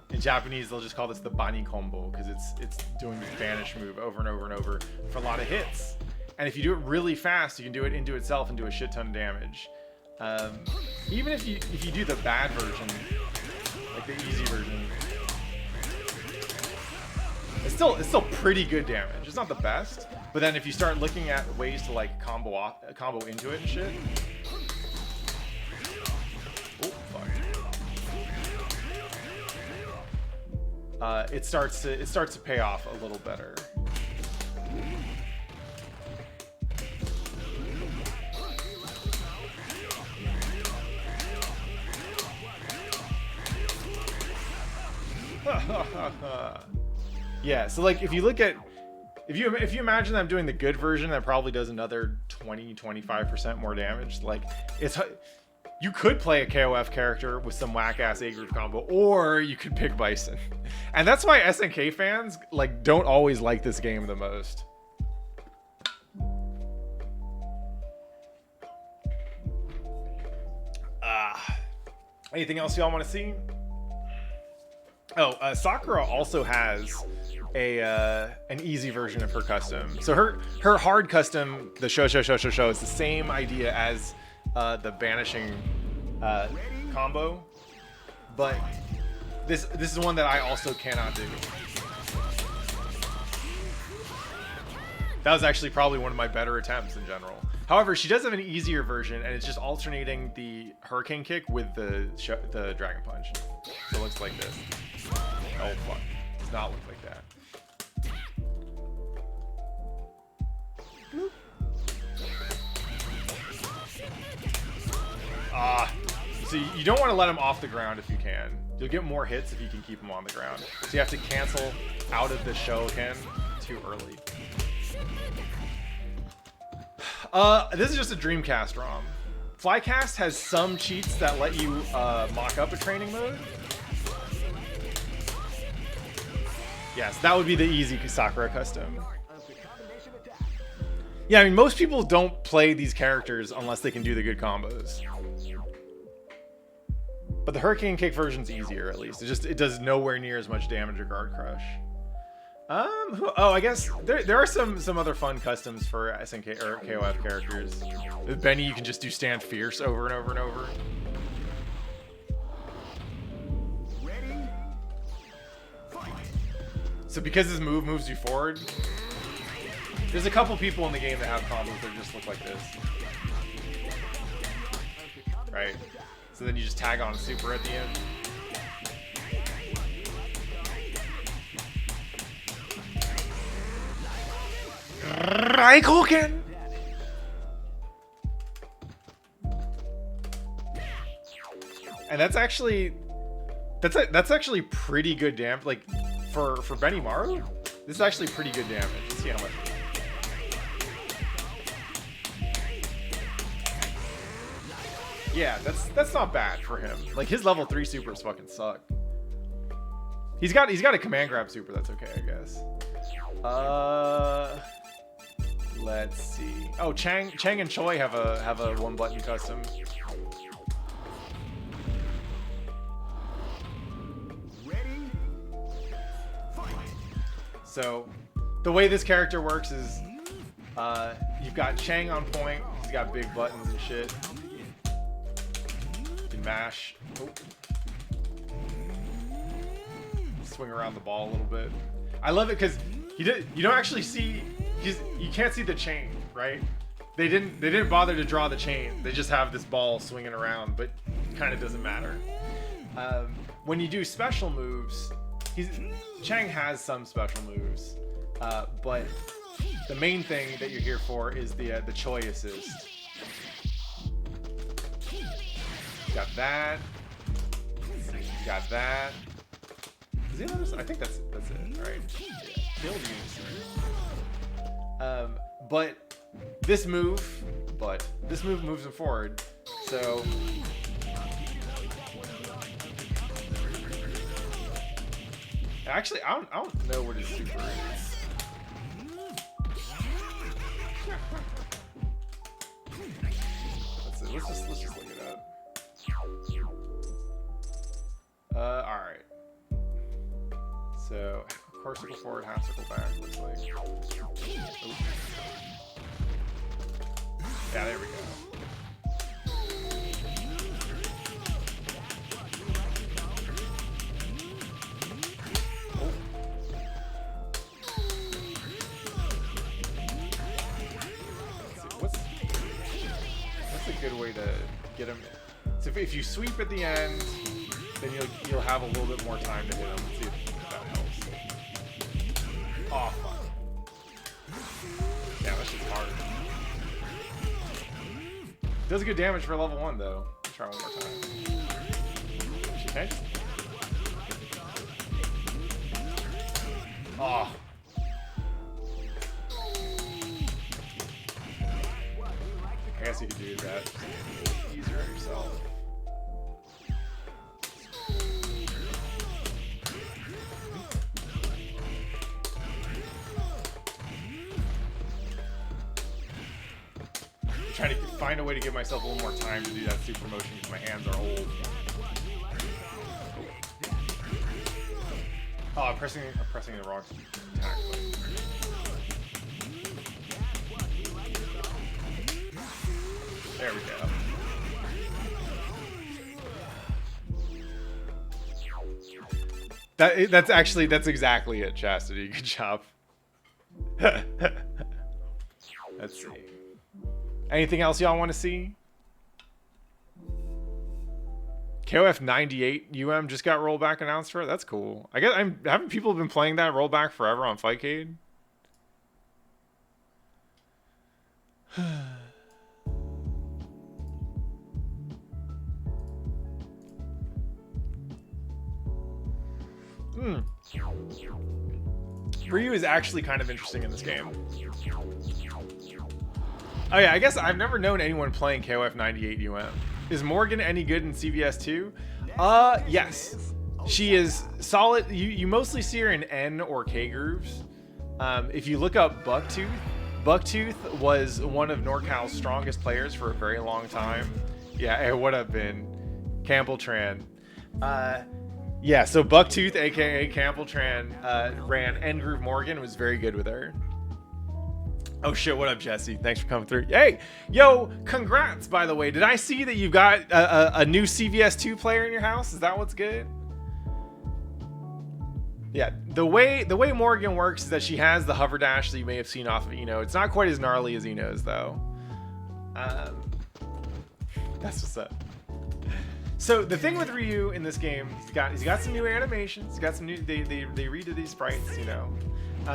In Japanese, they'll just call this the Bani combo because it's doing the Banish move over and over and over for a lot of hits. And if you do it really fast, you can do it into itself and do a shit ton of damage. Even if you do the bad version, like the easy version, it's still pretty good damage. It's not the best, but then if you start looking at ways to like combo into it and shit. Oh fuck. It starts to pay off a little better. Yeah, so like if you imagine I'm doing the good version that probably does another 20-25% more damage, like you could play a KOF character with some whack-ass A-group combo, or you could pick Bison. And that's why SNK fans like don't always like this game the most. Anything else y'all want to see? Oh, Sakura also has an easy version of her custom. So her hard custom, the show is the same idea as the banishing combo, but this is one that I also cannot do. That was actually probably one of my better attempts in general. However, she does have an easier version, and it's just alternating the hurricane kick with the dragon punch. So it looks like this. Oh fuck! It does not look like that. So you don't want to let him off the ground if you can. You'll get more hits if you can keep him on the ground. So you have to cancel out of the Shoken too early. This is just a Dreamcast ROM. Flycast has some cheats that let you mock up a training mode. Yes, that would be the easy Sakura custom. Yeah, I mean, most people don't play these characters unless they can do the good combos. But the Hurricane Kick version's easier, at least. It does nowhere near as much damage or Guard Crush. I guess there are some other fun customs for SNK or KOF characters. With Benny, you can just do Stand Fierce over and over and over. Ready? Fight. So because his move moves you forward, there's a couple people in the game that have combos that just look like this. right? So then you just tag on a super at the end. Ryu. And that's actually pretty good damage. Like for Benimaru, this is actually pretty good damage. Let's see how much. Yeah, that's not bad for him. Like his level 3 supers fucking suck. He's got a command grab super. That's okay, I guess. Let's see. Oh, Chang and Choi have a 1-button custom. Ready? Fight. So, the way this character works is, you've got Chang on point. He's got big buttons and shit. You can mash. Oh. Swing around the ball a little bit. I love it because you don't actually see. You can't see the chain, right? They didn't bother to draw the chain. They just have this ball swinging around, but it kind of doesn't matter. When you do special moves, Chang has some special moves, but the main thing that you're here for is the Choi assist. Got that. Got that. Is the other? I think that's it, right? Yeah. Build units. But this move moves him forward. So actually, I don't know what his super is. Let's just look it up. All right. So, of course, circle forward, half circle back. Looks like. Oops. Yeah, there we go. Let's see, what's a good way to get him? So if you sweep at the end, then you'll have a little bit more time to hit him. Let's see if that helps. Oh fuck! Yeah, that's just hard. Does good damage for level 1 though. Let's try one more time. Okay. Oh. I guess you could do that easier on yourself. I'm trying to find a way to give myself a little more time to do that super motion because my hands are old. Oh, I'm pressing the wrong attack button. There we go. That's exactly it, Chastity. Good job. Let's see. Anything else y'all want to see? KOF 98 UM just got rollback announced for it. That's cool. I guess haven't people been playing that rollback forever on Fightcade? Ryu is actually kind of interesting in this game. Oh yeah, I guess I've never known anyone playing KOF 98 UM. Is Morgan any good in CVS 2? Yes. She is solid. You mostly see her in N or K grooves. If you look up Bucktooth was one of NorCal's strongest players for a very long time. Yeah, hey, what up, Ben? Campbelltran. Yeah, so Bucktooth, aka Campbelltran, ran N Groove Morgan, was very good with her. Oh shit, what up, Jesse? Thanks for coming through. Hey, yo, congrats, by the way. Did I see that you've got a new CVS 2 player in your house? Is that what's good? Yeah, the way Morgan works is that she has the hover dash that you may have seen off of Eno. It's not quite as gnarly as Eno's, though. That's what's up. So the thing with Ryu in this game, he's got some new animations. He's got some new. They redo these sprites, you know.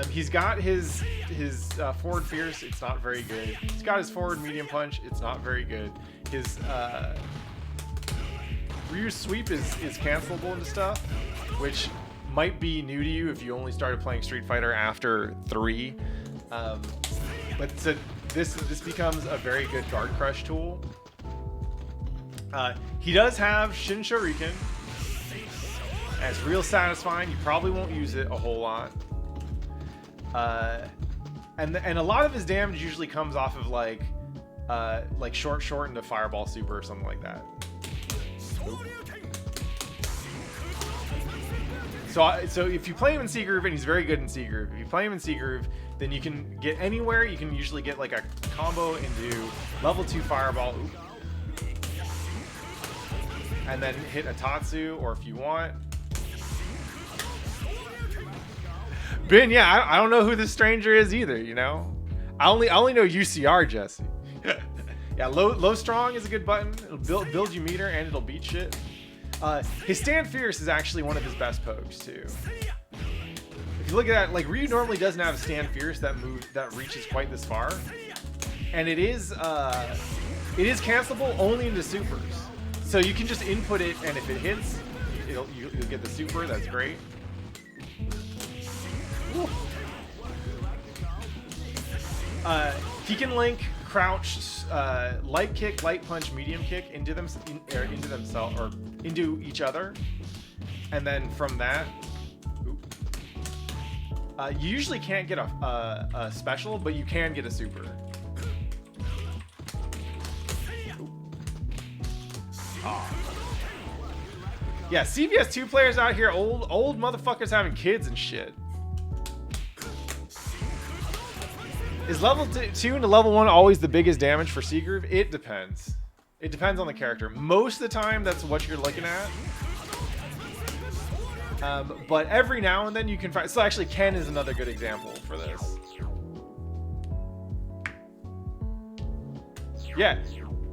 He's got his forward fierce. It's not very good. He's got his forward medium punch. It's not very good. His Ryu's sweep is cancelable and stuff, which might be new to you if you only started playing Street Fighter after 3. But so this becomes a very good guard crush tool. He does have Shin Shuriken. And it's real satisfying. You probably won't use it a whole lot. And a lot of his damage usually comes off of like short into Fireball Super or something like that. So if you play him in C Groove, and he's very good in C Groove, if you play him in C Groove, then you can get anywhere. You can usually get like a combo into level 2 Fireball, and then hit a Tatsu, or if you want. Ben, yeah, I don't know who this stranger is either, you know? I only know UCR, Jesse. Yeah, low strong is a good button. It'll build you meter, and it'll beat shit. His stand fierce is actually one of his best pokes too. If you look at that, like Ryu normally doesn't have a stand fierce that reaches quite this far, and it is cancelable only into supers. So you can just input it, and if it hits, you'll get the super. That's great. He can link crouch, light kick, light punch, medium kick into themselves or into each other, and then from that, you usually can't get a special, but you can get a super. Oh. Yeah, CVS 2 players out here, old motherfuckers having kids and shit. Is level 2 into level 1 always the biggest damage for C Groove? It depends. It depends on the character. Most of the time, that's what you're looking at. But every now and then you can find... So actually, Ken is another good example for this. Yeah.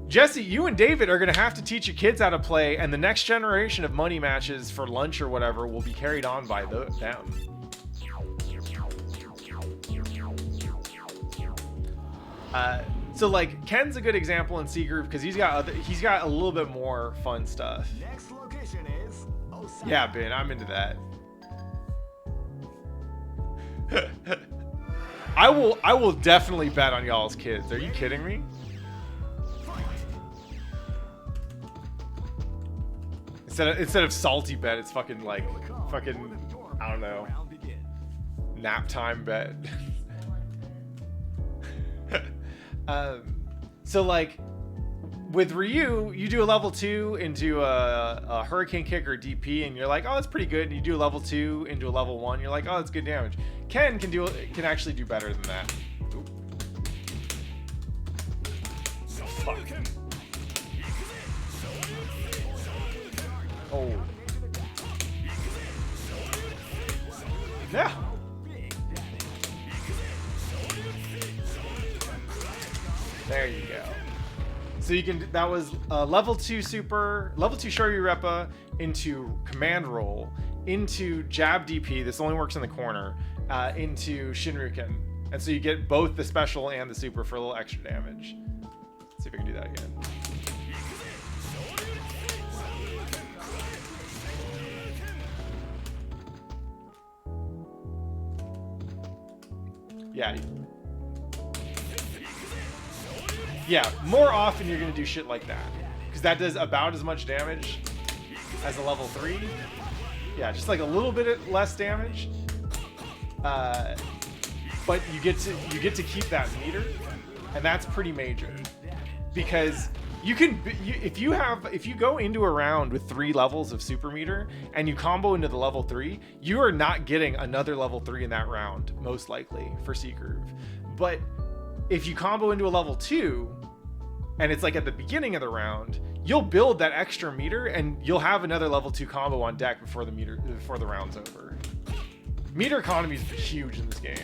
Jesse, you and David are going to have to teach your kids how to play, and the next generation of money matches for lunch or whatever will be carried on by them. So like Ken's a good example in C Groove because he's got a little bit more fun stuff. Next location is Osaka. Yeah, Ben, I'm into that. I will definitely bet on y'all's kids. Are you kidding me? Instead of salty bet, it's fucking like I don't know, nap time bet. So like with Ryu, you do a level 2 into a Hurricane Kick or DP, and you're like, oh, that's pretty good. And you do a level 2 into a level 1, you're like, oh, that's good damage. Ken can actually do better than that. Oop. Oh, fuck. Oh. Yeah. There you go. So you can, that was level 2 super, level 2 Shoryu Reppa into command roll, into jab DP, this only works in the corner, into Shinryuken. And so you get both the special and the super for a little extra damage. Let's see if I can do that again. Yeah. Yeah, more often you're going to do shit like that. Because that does about as much damage as a level 3. Yeah, just like a little bit less damage. But you get to keep that meter. And that's pretty major. Because you can, if you go into a round with 3 levels of super meter and you combo into the level 3, you are not getting another level 3 in that round, most likely, for C Groove. But if you combo into a level 2, and it's like at the beginning of the round, you'll build that extra meter, and you'll have another level 2 combo on deck before the round's over. Meter economy is huge in this game.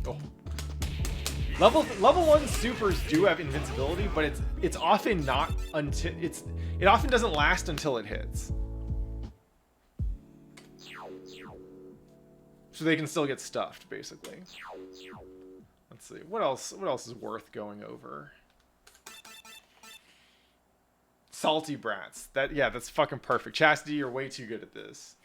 Oh. Level 1 supers do have invincibility, but it's often not until it often doesn't last until it hits. So they can still get stuffed, basically. Let's see. What else is worth going over? Salty brats. That's fucking perfect. Chastity, you're way too good at this.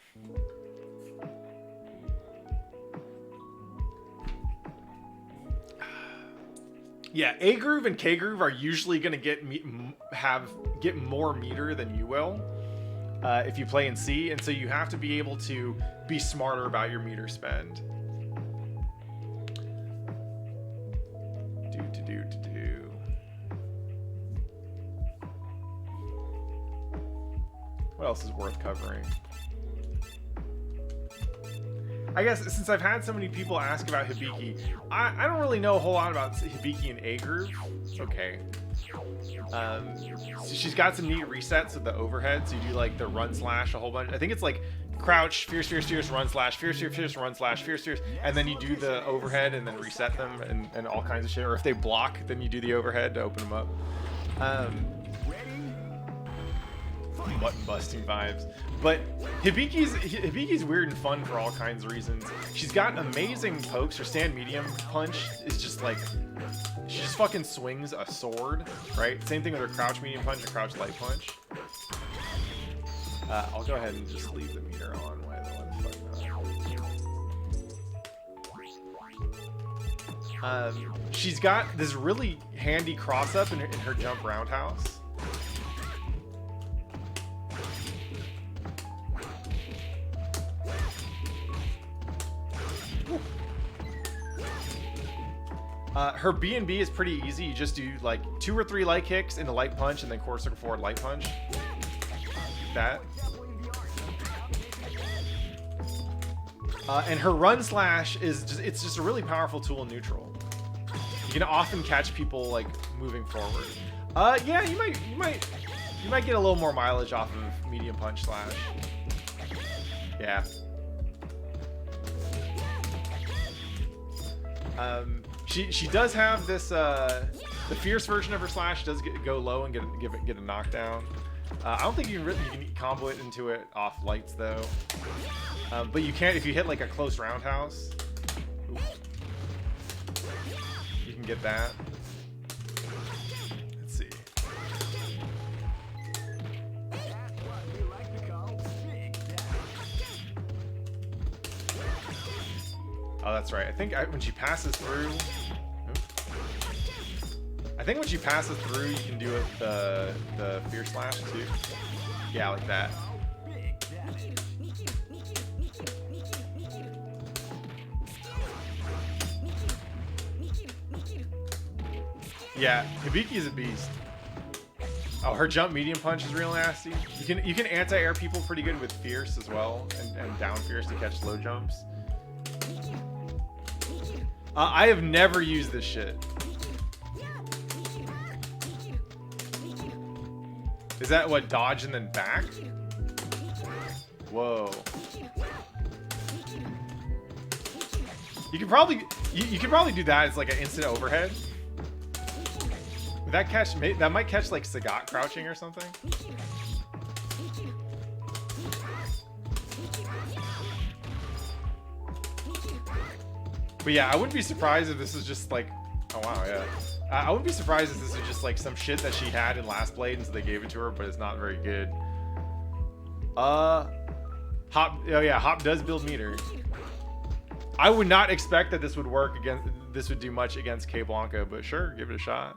Yeah, A groove and K groove are usually gonna get more meter than you will if you play in C, and so you have to be able to be smarter about your meter spend. What else is worth covering? I guess since I've had so many people ask about Hibiki, I don't really know a whole lot about Hibiki and A groove. Okay. So she's got some neat resets with the overhead. So you do like the run slash a whole bunch. I think it's like crouch, fierce, fierce, fierce, run slash, fierce, fierce, fierce, run slash, fierce, fierce, and then you do the overhead and then reset them and all kinds of shit. Or if they block, then you do the overhead to open them up. Button busting vibes. But Hibiki's weird and fun for all kinds of reasons. She's got amazing pokes. Her stand medium punch is just like, she just fucking swings a sword, right? Same thing with her crouch medium punch and crouch light punch. I'll go ahead and just leave the meter on. Why the fuck not? She's got this really handy cross up in her jump roundhouse. Her B&B is pretty easy. You just do like 2 or 3 light kicks into light punch and then core circle forward light punch. That. And her run slash is it's just a really powerful tool in neutral. You can often catch people like moving forward. Yeah, you might get a little more mileage off of medium punch slash. Yeah. She does have this the fierce version of her slash does go low and get a knockdown. I don't think you can combo it into it off lights though. But you can if you hit like a close roundhouse. Oops. You can get that. Let's see. Oh, that's right. I think when she passes through. I think when she passes through, you can do it the fierce slash too. Yeah, like that. Yeah, Hibiki is a beast. Oh, her jump medium punch is real nasty. You can anti-air people pretty good with fierce as well, and down fierce to catch low jumps. I have never used this shit. Is that what, dodge and then back? Whoa. You could probably do that as like an instant overhead. Would that catch? That might catch like Sagat crouching or something. But yeah, I wouldn't be surprised if this is just like, oh wow, yeah. I wouldn't be surprised if this is just like some shit that she had in Last Blade and so they gave it to her, but it's not very good. Hop, oh yeah, Hop does build meter. I would not expect that this would work against, this would do much against K Blanca, but sure, give it a shot.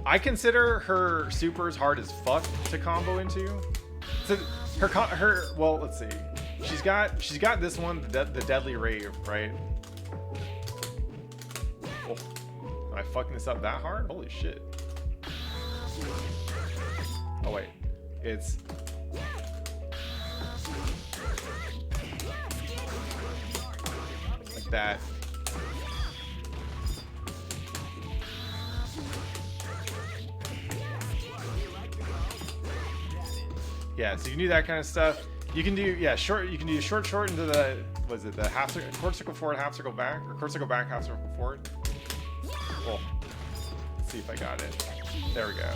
I consider her supers hard as fuck to combo into. So well, let's see. She's got this one, the Deadly Rave, right? Oh, am I fucking this up that hard? Holy shit. Oh wait, it's like that. Yeah, so you can do that kind of stuff. You can do, yeah, short. You can do short into the, was it the half circle, quarter circle forward, half circle back, or quarter circle back, half circle forward. Cool. Let's see if I got it. There we go.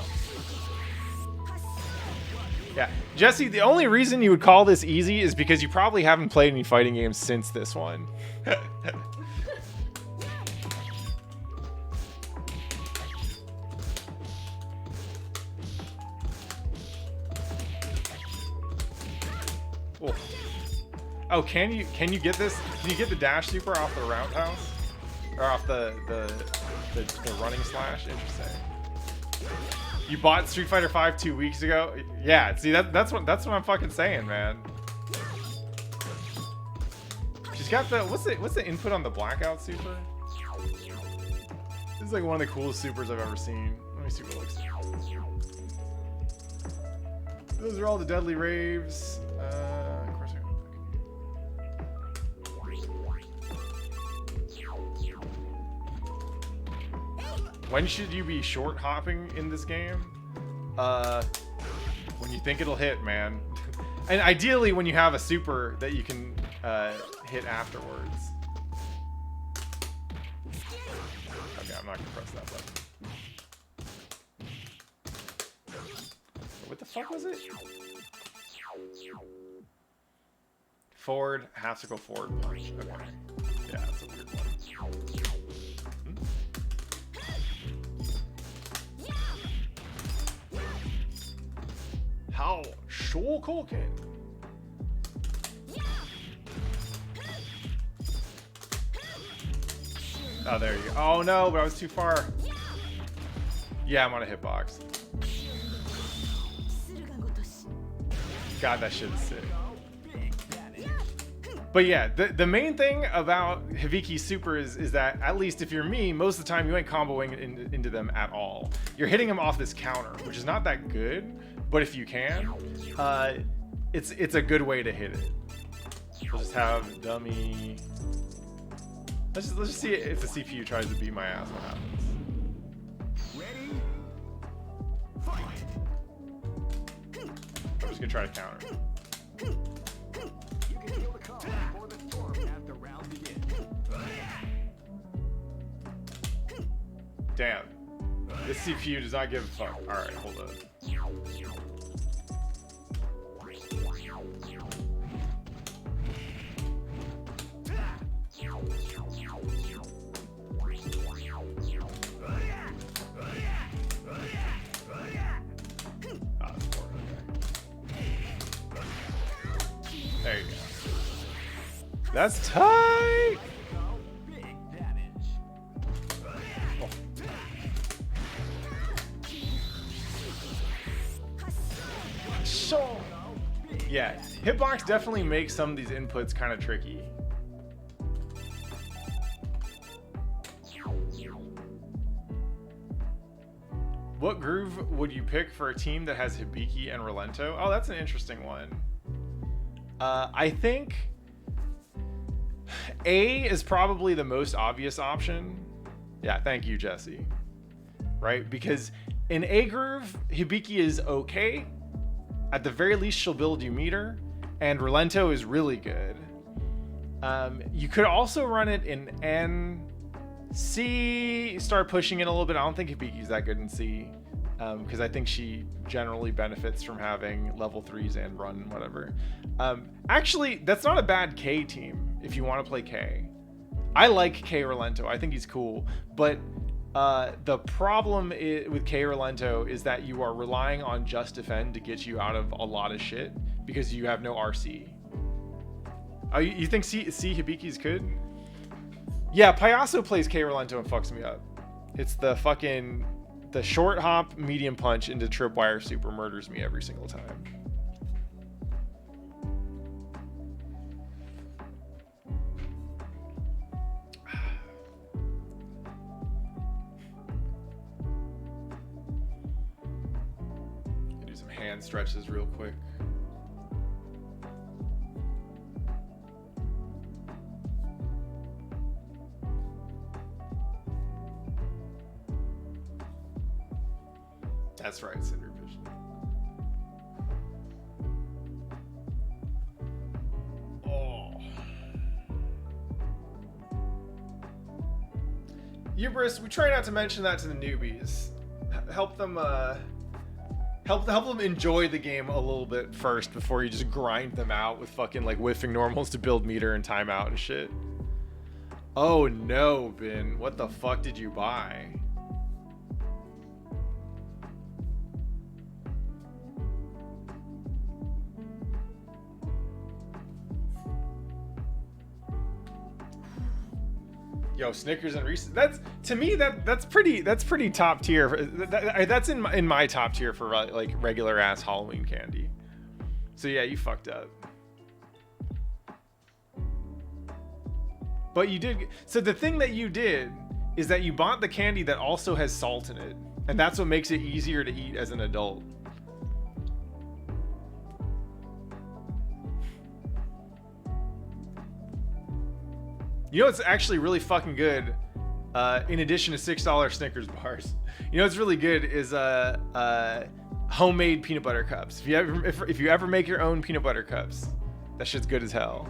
Yeah, Jesse, the only reason you would call this easy is because you probably haven't played any fighting games since this one. Oh, can you get this? Can you get the dash super off the roundhouse? Or off the running slash? Interesting. You bought Street Fighter V 2 weeks ago? Yeah, see that's what I'm fucking saying, man. She's got the what's the input on the blackout super? This is like one of the coolest supers I've ever seen. Let me see what it looks like. Those are all the deadly raves. Of course when should you be short hopping in this game? When you think it'll hit, man. And ideally when you have a super that you can hit afterwards. Okay, I'm not gonna press that button. What the fuck was it? Forward, half circle forward punch. Okay. Yeah, that's a weird one. How Shokoken. Oh, there you go. Oh no, but I was too far. Yeah, I'm on a hitbox. God, that shit is sick. But yeah, the main thing about Hibiki's super is that, at least if you're me, most of the time you ain't comboing into them at all. You're hitting them off this counter, which is not that good, but if you can, it's a good way to hit it. We'll just have dummy. Let's just see if the CPU tries to beat my ass. What happens? Ready? Fight. I'm just gonna try to counter. You can feel the calm before the storm as the round begins. Damn. This CPU does not give a fuck. Alright, hold up. There you go. That's tight! Big damage. Oh. So, yeah, hitbox definitely makes some of these inputs kind of tricky. What groove would you pick for a team that has Hibiki and Relento? Oh, that's an interesting one. I think A is probably the most obvious option. Yeah, thank you, Jesse. Right? Because in A groove, Hibiki is okay. At the very least, she'll build you meter. And Relento is really good. You could also run it in N. C, start pushing it a little bit. I don't think Hibiki's that good in C. Because I think she generally benefits from having level 3s and run and whatever. Actually, that's not a bad K team if you want to play K. I like K Relento. I think he's cool. But the problem with K Relento is that you are relying on just defend to get you out of a lot of shit because you have no RC. Oh, you think C Hibiki's good? Yeah, Payaso plays K Relento and fucks me up. It's the short hop medium punch into tripwire super murders me every single time. Do some hand stretches real quick. That's right, Cinder Vision. Hubris, we try not to mention that to the newbies. Help them help them enjoy the game a little bit first before you just grind them out with fucking like whiffing normals to build meter and timeout and shit. Oh no, Bin, what the fuck did you buy? Yo, Snickers and Reese's. That's, to me, that's pretty top tier. That's in my top tier for like regular ass Halloween candy. So yeah, you fucked up. But you did. So the thing that you did is that you bought the candy that also has salt in it, and that's what makes it easier to eat as an adult. You know what's actually really fucking good, in addition to $6 Snickers bars, you know what's really good is homemade peanut butter cups. If you ever make your own peanut butter cups, that shit's good as hell.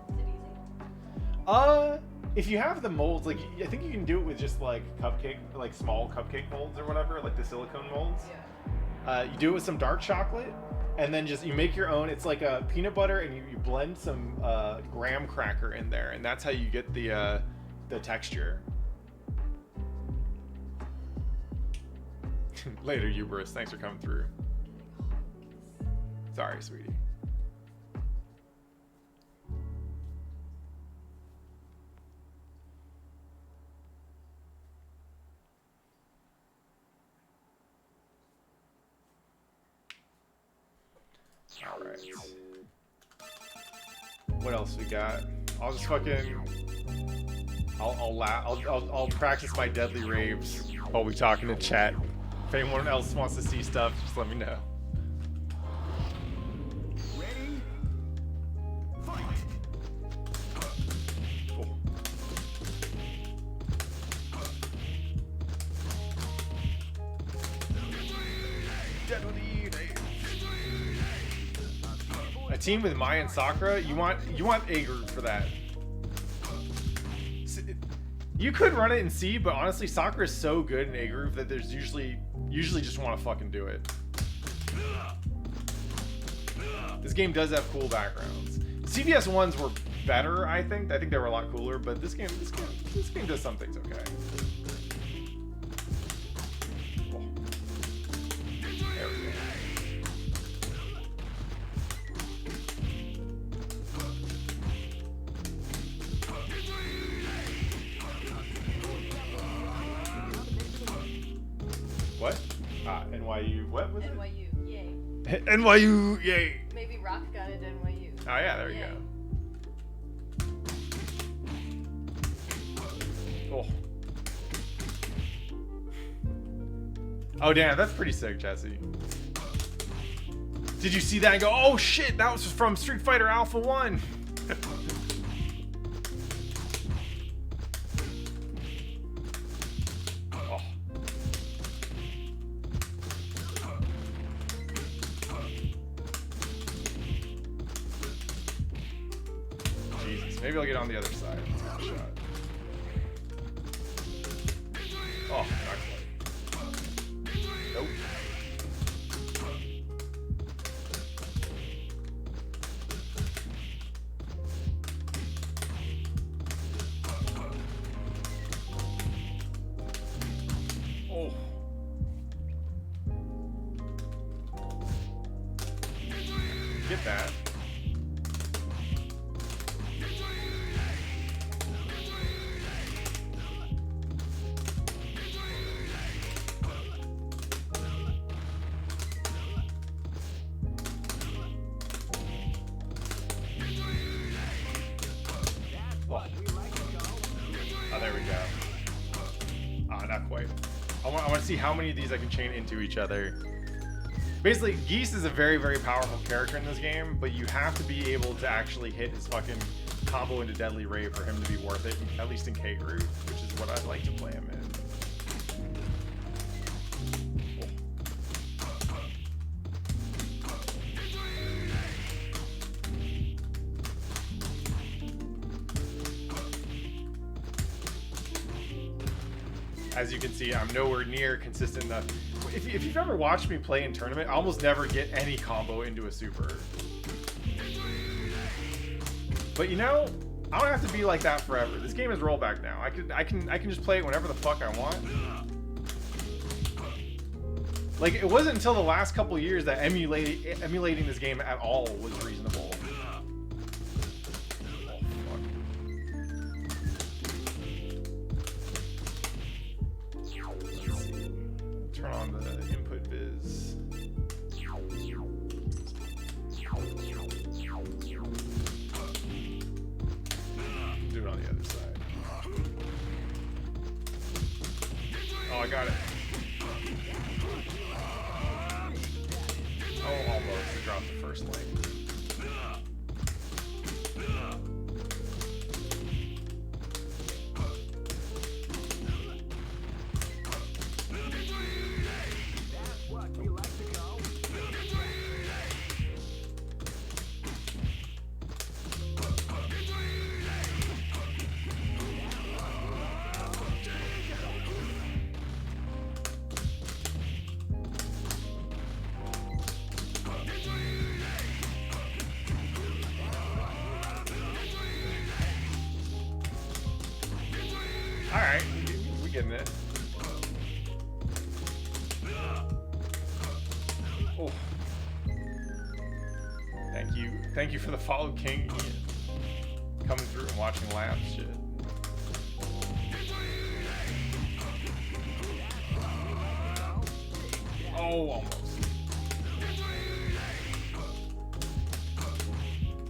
Is it easy? If you have the molds, like I think you can do it with just like cupcake, like small cupcake molds or whatever, like the silicone molds. Yeah. You do it with some dark chocolate, and then just you make your own. It's like a peanut butter, and you blend some graham cracker in there, and that's how you get the texture. Later, Hubris. Thanks for coming through. Sorry, sweetie. All right. What else we got? I'll just fucking. I'll practice my deadly raves while we talk in the chat. If anyone else wants to see stuff, just let me know. Ready? Fight! Cool. Deadly rave. A team with Mai and Sakura, you want A group for that. You could run it in C, but honestly, Sakura is so good in A group that there's usually just want to fucking do it. This game does have cool backgrounds. CVS ones were better, I think. I think they were a lot cooler, but this game does some things okay. Oh. There we go. What? NYU. What was it? NYU, yay. NYU, yay. Maybe Rock got it NYU. Oh yeah, there you Yay. go. Oh. Oh damn, that's pretty sick, Jesse. Did you see that and go, oh shit, that was from Street Fighter Alpha 1. Oh. Jesus, maybe I'll get on the other side. Let's give it a shot. Oh, not quite. Nope. Oh. Get that. Oh, there we go. Ah, not quite. I want to see how many of these I can chain into each other. Basically, Geese is a very, very powerful character in this game, but you have to be able to actually hit his fucking combo into Deadly Rave for him to be worth it, at least in K group, which is what I'd like to play him in. As you can see, I'm nowhere near consistent enough. If you've ever watched me play in tournament, I almost never get any combo into a super. But you know, I don't have to be like that forever. This game is rollback now. I can just play it whenever the fuck I want. Like, it wasn't until the last couple years that emulating this game at all was reasonable. Turn on the input viz. Do it on the other side. Oh, I got it. Oh, almost. I dropped the first link. Alright, we're getting it. Oh. Thank you for the follow, King Ian. Coming through and watching labs shit. Oh, almost.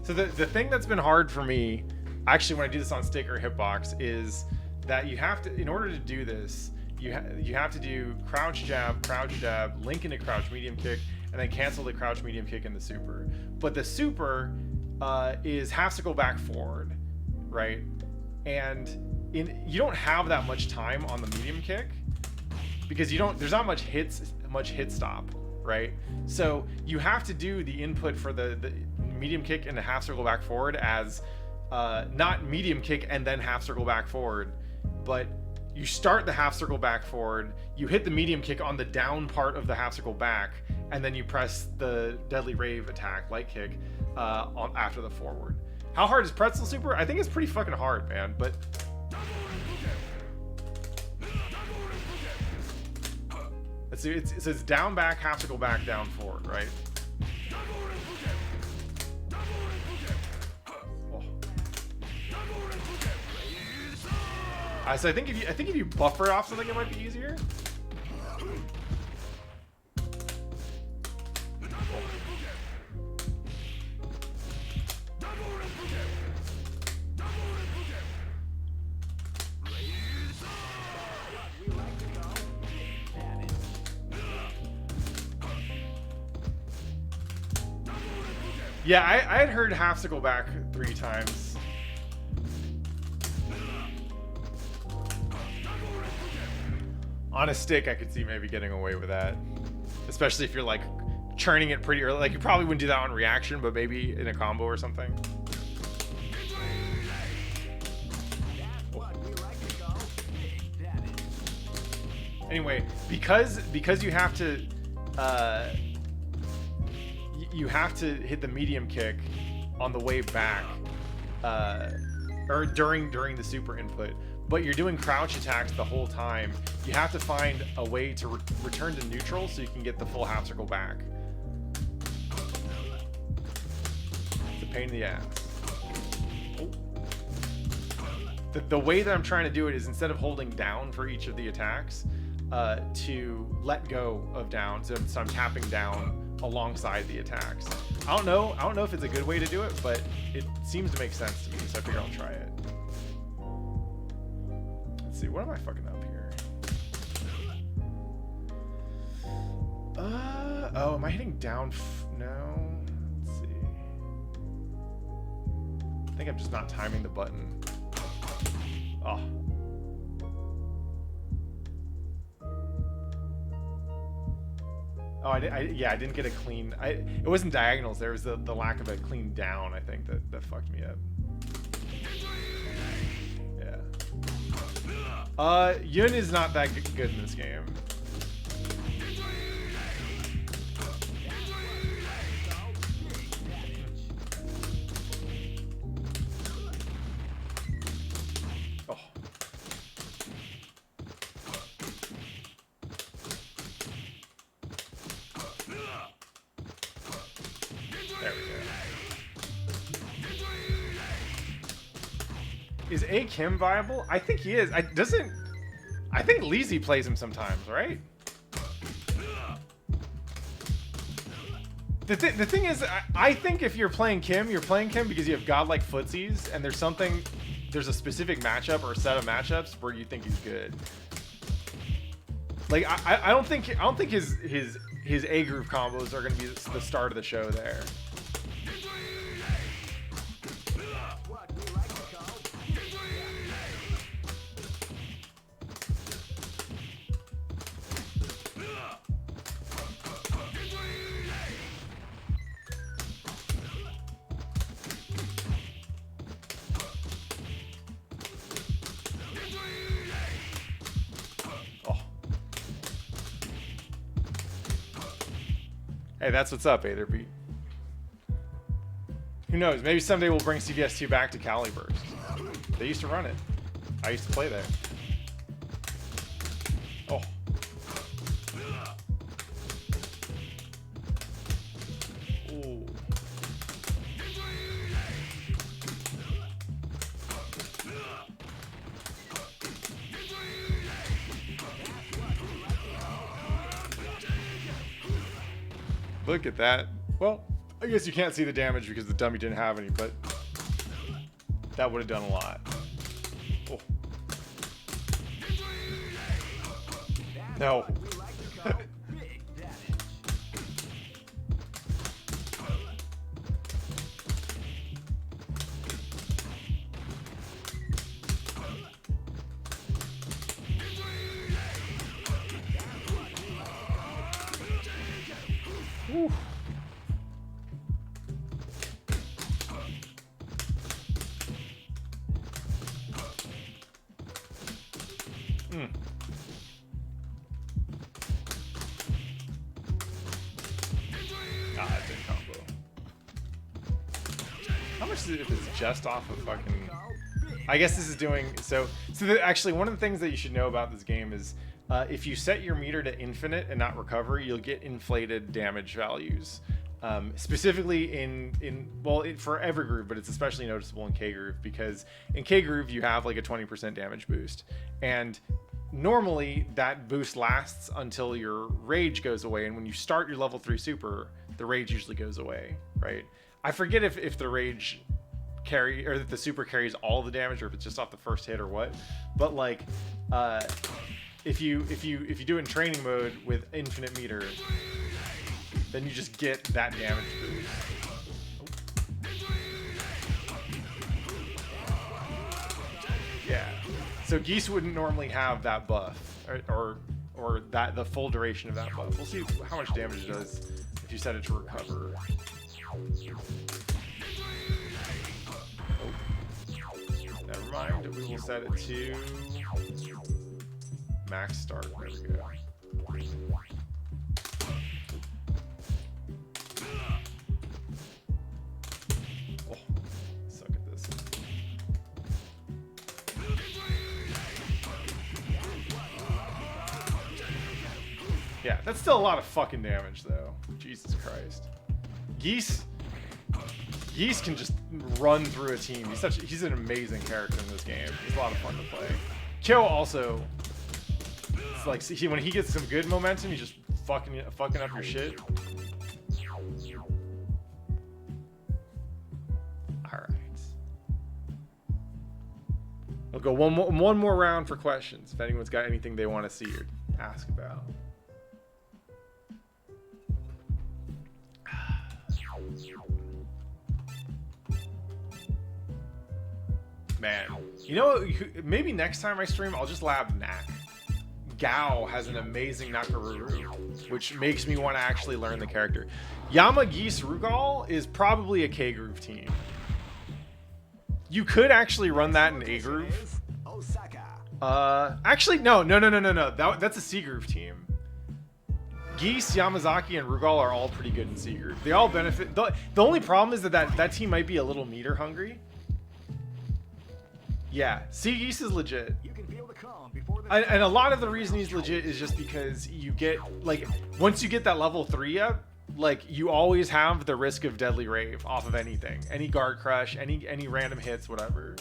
So the thing that's been hard for me, actually when I do this on stick or hitbox, is that you have to, in order to do this, you have to do crouch jab, link into crouch medium kick, and then cancel the crouch medium kick in the super. But the super has to go back forward, right? And you don't have that much time on the medium kick because there's not much hit stop, right? So you have to do the input for the medium kick and the half circle back forward as not medium kick and then half circle back forward, but you start the half circle back forward, you hit the medium kick on the down part of the half circle back, and then you press the deadly rave attack, light kick, after the forward. How hard is pretzel super? I think it's pretty fucking hard, man, but... Let's see, it says down back, half circle back, down forward, right? So I think if you buffer off something, it might be easier. Yeah, I had heard half circle back 3 times. On a stick, I could see maybe getting away with that. Especially if you're like churning it pretty early. Like you probably wouldn't do that on reaction, but maybe in a combo or something. Anyway, because you have to hit the medium kick on the way back, or during the super input, but you're doing crouch attacks the whole time, you have to find a way to return to neutral so you can get the full half circle back. It's a pain in the ass. The way that I'm trying to do it is instead of holding down for each of the attacks, to let go of down, so I'm tapping down alongside the attacks. I don't know if it's a good way to do it, but it seems to make sense to me, so I figure I'll try it. Let's see, what am I fucking up here? Oh, am I hitting down? No. Let's see. I think I'm just not timing the button. Oh. Oh, I didn't get a clean. It wasn't diagonals. There was the lack of a clean down. I think that fucked me up. Yeah. Yun is not that good in this game. Oh. There we go. Is A Kim viable? I think he is. I think Leezy plays him sometimes, right? The thing is, I think if you're playing Kim because you have godlike footsies, and there's a specific matchup or a set of matchups where you think he's good. Like I don't think his A group combos are gonna be the start of the show there. Hey, that's what's up, Aetherbeat. Who knows? Maybe someday we'll bring CVS2 back to Caliburst. They used to run it. I used to play there. Oh. Ooh. Look at that. Well, I guess you can't see the damage because the dummy didn't have any, but that would have done a lot. Oh. No. Whew. Ah, that did combo. How much is it if it's just off of fucking... I guess this is doing... Actually, one of the things that you should know about this game is if you set your meter to infinite and not recovery, you'll get inflated damage values. Specifically for every groove, but it's especially noticeable in K groove, because in K groove you have like a 20% damage boost, and normally that boost lasts until your rage goes away, and when you start your level 3 super, the rage usually goes away, right? I forget if the rage carry, or if the super carries all the damage, or if it's just off the first hit or what, but like if you do it in training mode with infinite meter, then you just get that damage boost. Yeah. So Geese wouldn't normally have that buff, or that the full duration of that buff. We'll see how much damage it does if you set it to recover. Oh. Never mind. We will set it to max start. There we go. Oh, suck at this. Yeah, that's still a lot of fucking damage, though. Jesus Christ. Geese can just run through a team. He's an amazing character in this game. He's a lot of fun to play. Kyo also, it's like, see, when he gets some good momentum, he's just fucking up your shit. Alright. We'll go one more round for questions, if anyone's got anything they want to see or ask about. Man, you know what? Maybe next time I stream, I'll just lab Knack. Gao has an amazing Nakaruru, which makes me want to actually learn the character. Yamageese Rugal is probably a K groove team. You could actually run that in A groove, Actually, no. That's a C group team. Geese, Yamazaki, and Rugal are all pretty good in C group. They all benefit. The only problem is that team might be a little meter hungry. Yeah, C Geese is legit. You can feel the calm before the And a lot of the reason he's legit is just because you get, like, once you get that level 3 up, like, you always have the risk of Deadly Rave off of anything. Any guard crush, any random hits, whatever.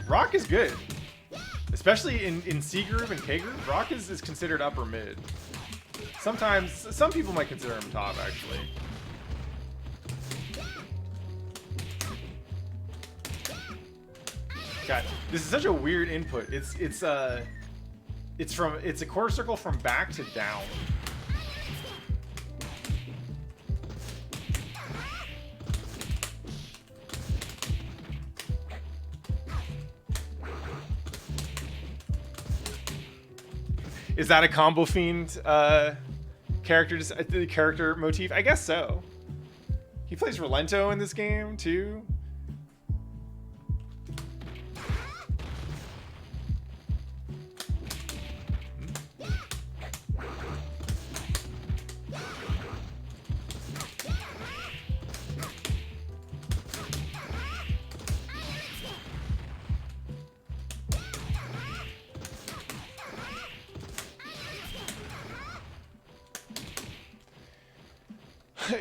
Rock is good, especially in C group and K group. Rock is considered upper mid. Sometimes some people might consider him top, actually. God, this is such a weird input. It's a quarter circle from back to down. Is that a combo fiend character motif? I guess so. He plays Relento in this game too.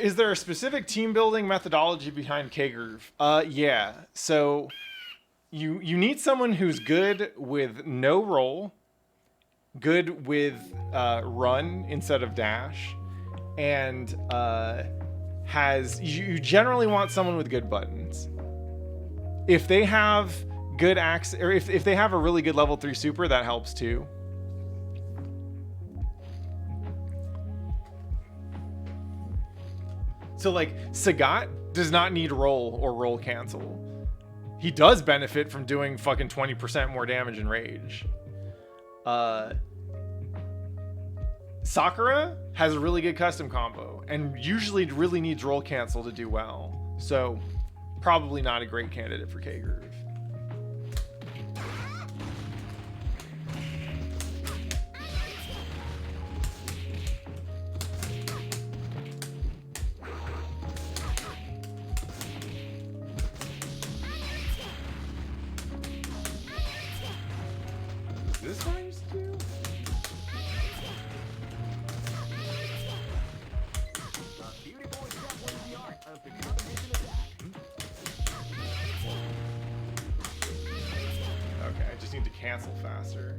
Is there a specific team building methodology behind K-Groove? Yeah. So you need someone who's good with no roll, good with run instead of dash, and you generally want someone with good buttons. If they have good axe, or if they have a really good level 3 super, that helps too. So, like, Sagat does not need roll or roll cancel. He does benefit from doing fucking 20% more damage in rage. Sakura has a really good custom combo and usually really needs roll cancel to do well. So, probably not a great candidate for K-Groove. Is this what I used to do? a beautiful example of the art of the combination attack. Okay, I just need to cancel faster.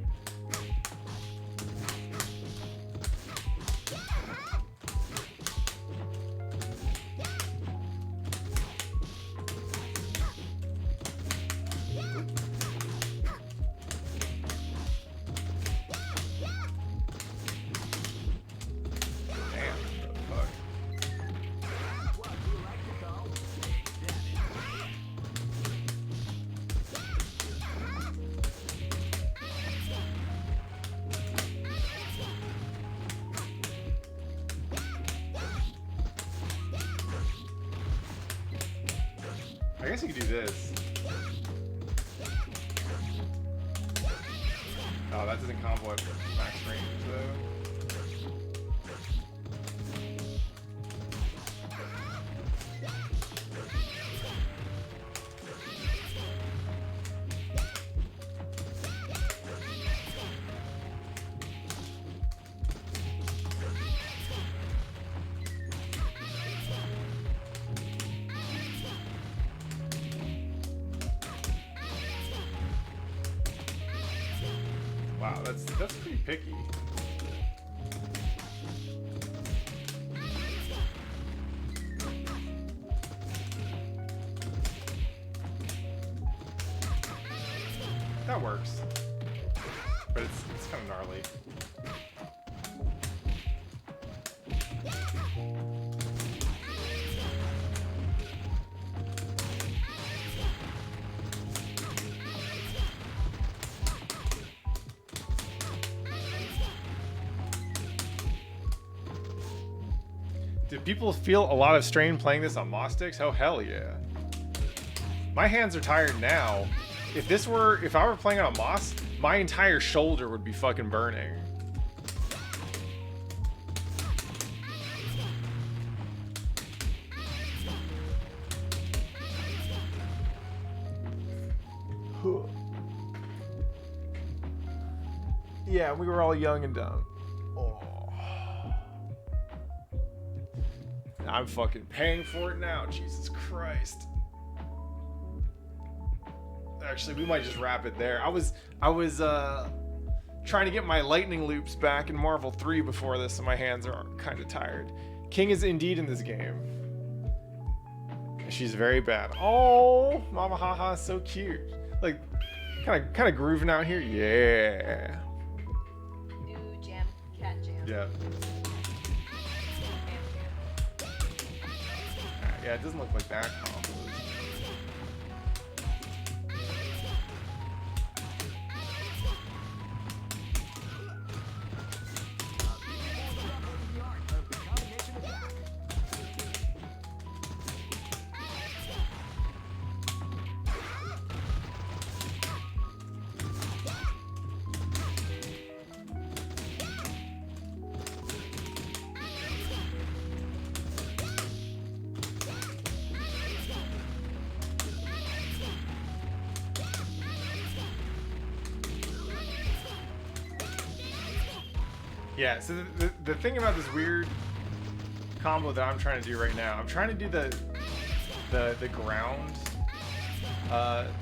I guess you could do this. Oh, that doesn't combo at max range though. Wow, that's pretty picky. That works, but it's kind of gnarly. Do people feel a lot of strain playing this on Moss sticks? Oh hell yeah. My hands are tired now. If I were playing it on Moss, my entire shoulder would be fucking burning. Yeah, we were all young and dumb. Oh. I'm fucking paying for it now, Jesus Christ. Actually, we might just wrap it there. I was trying to get my lightning loops back in Marvel 3 before this, and my hands are kind of tired. King is indeed in this game. She's very bad. Oh, Mama Haha is so cute. Like, kind of grooving out here. Yeah. New jam, cat jam. Yeah. Yeah, it doesn't look like that combo. Yeah, so the thing about this weird combo that I'm trying to do right now, I'm trying to do the ground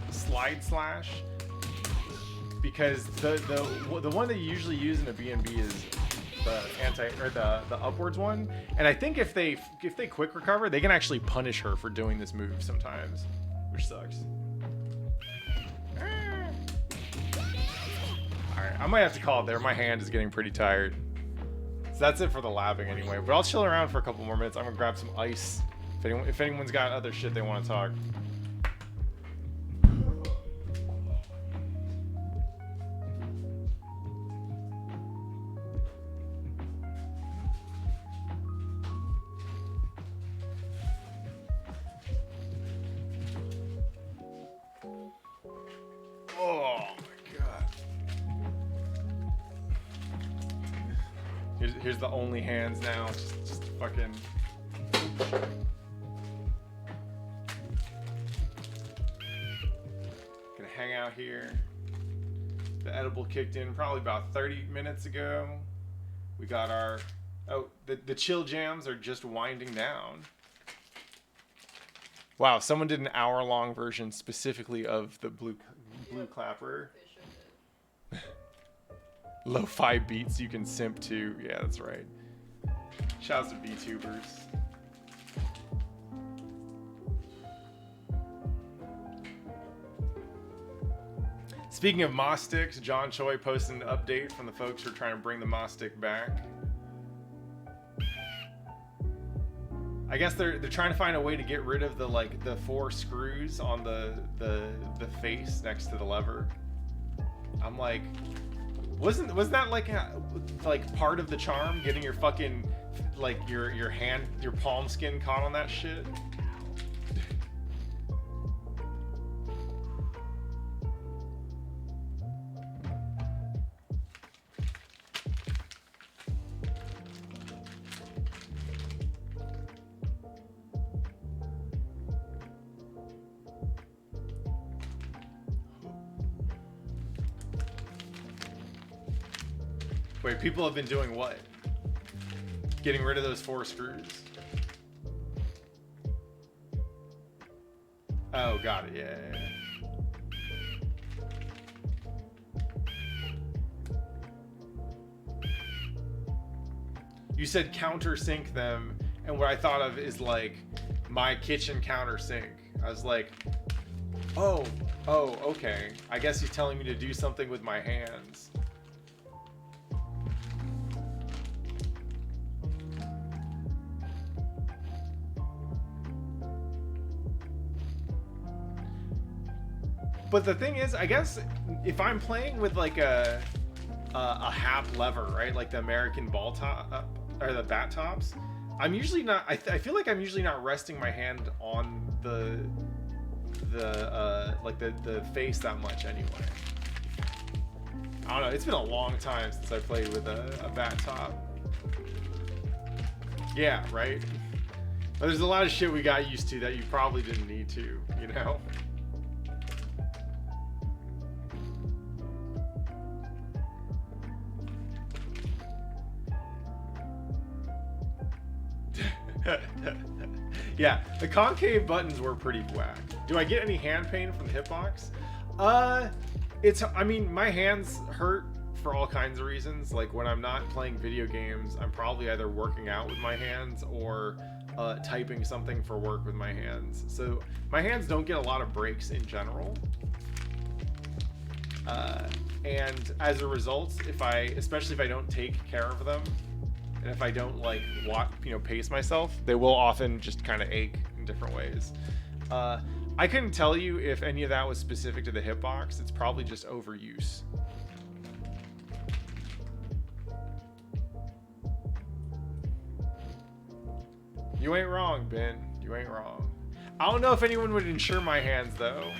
slide slash, because the one that you usually use in a BNB is the upwards one, and I think if they quick recover, they can actually punish her for doing this move sometimes, which sucks. Alright, I might have to call it there. My hand is getting pretty tired. So that's it for the labbing anyway. But I'll chill around for a couple more minutes. I'm gonna grab some ice. If anyone's got other shit they want to talk. Here's the only hands now. Just fucking. Gonna hang out here. The edible kicked in probably about 30 minutes ago. We got our. Oh, the chill jams are just winding down. Wow, someone did an hour-long version specifically of the blue clapper. Lo-fi beats you can simp to. Yeah, that's right. Shouts to VTubers. Speaking of Moss sticks, John Choi posted an update from the folks who are trying to bring the Moss stick back. I guess they're trying to find a way to get rid of the 4 screws on the face next to the lever. I'm like, wasn't that like part of the charm, getting your fucking your hand, your palm skin caught on that shit? Wait, people have been doing what? Getting rid of those 4 screws? Oh, got it. Yeah. You said countersink them, and what I thought of is like my kitchen countersink. I was like, oh, okay. I guess he's telling me to do something with my hands. But the thing is, I guess if I'm playing with like a hap lever, right, like the American ball top or the bat tops, I'm usually not. I feel like I'm usually not resting my hand on the face that much anyway. I don't know. It's been a long time since I played with a bat top. Yeah, right. But there's a lot of shit we got used to that you probably didn't need to, you know. Yeah, the concave buttons were pretty whack. Do I get any hand pain from the hitbox? I mean, my hands hurt for all kinds of reasons. Like when I'm not playing video games, I'm probably either working out with my hands or typing something for work with my hands. So my hands don't get a lot of breaks in general. And as a result, especially if I don't take care of them, and if I don't like pace myself, they will often just kind of ache in different ways. I couldn't tell you if any of that was specific to the hitbox. It's probably just overuse. You ain't wrong, Ben. You ain't wrong. I don't know if anyone would insure my hands though.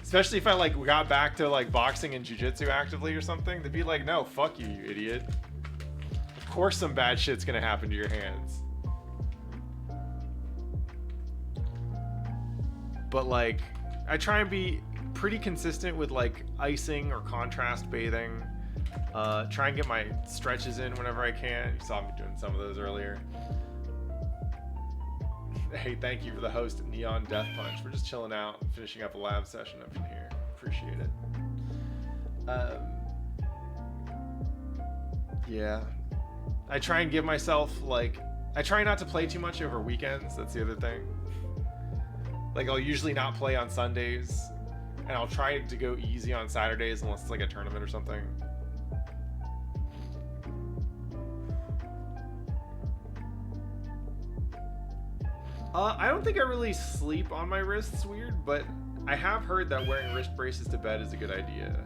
Especially if I like got back to like boxing and jiu-jitsu actively or something. They'd be like, no, fuck you, you idiot. Of course some bad shit's gonna happen to your hands. But like, I try and be pretty consistent with like icing or contrast bathing. Try and get my stretches in whenever I can. You saw me doing some of those earlier. Hey, thank you for the host at Neon Death Punch. We're just chilling out, finishing up a lab session up in here. Appreciate it. Yeah. I try and give myself, like, I try not to play too much over weekends. That's the other thing. Like, I'll usually not play on Sundays, and I'll try to go easy on Saturdays unless it's like a tournament or something. I don't think I really sleep on my wrists weird, but I have heard that wearing wrist braces to bed is a good idea.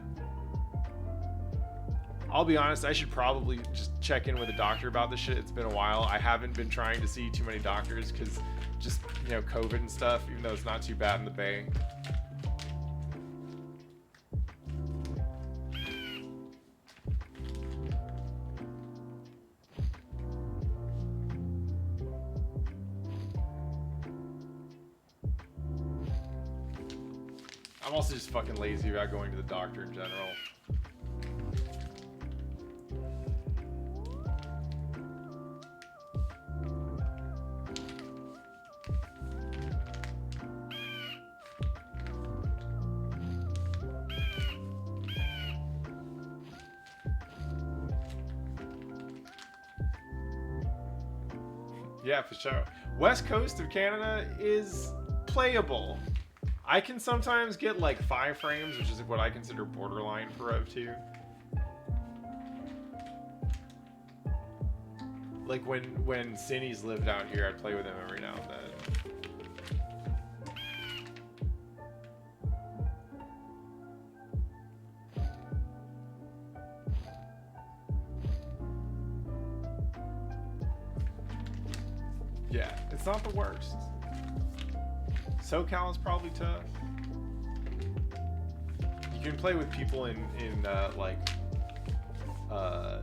I'll be honest, I should probably just check in with a doctor about this shit. It's been a while. I haven't been trying to see too many doctors because just, you know, COVID and stuff, even though it's not too bad in the Bay. I'm also just fucking lazy about going to the doctor in general. Yeah, for sure. West Coast of Canada is playable. I can sometimes get like 5 frames, which is what I consider borderline for Rev 2. Like when Cinny's lived out here, I'd play with him every now and then. Yeah, it's not the worst. SoCal is probably tough. You can play with people in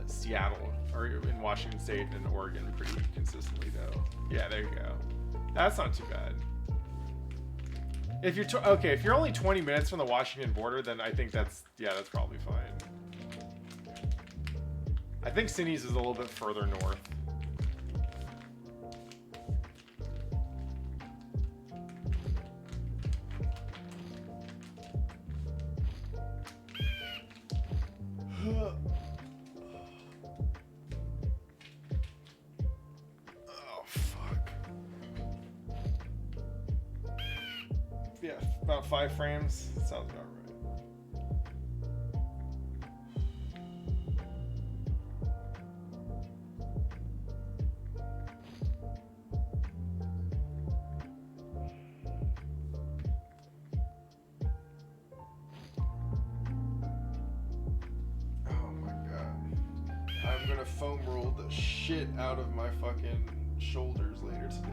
Seattle or in Washington State and Oregon pretty consistently though. Yeah, there you go. That's not too bad. If you're if you're only 20 minutes from the Washington border, then I think that's probably fine. I think Cinny's is a little bit further north. Oh, fuck. Yeah, about 5 frames. Sounds about right. I'm gonna foam roll the shit out of my fucking shoulders later today.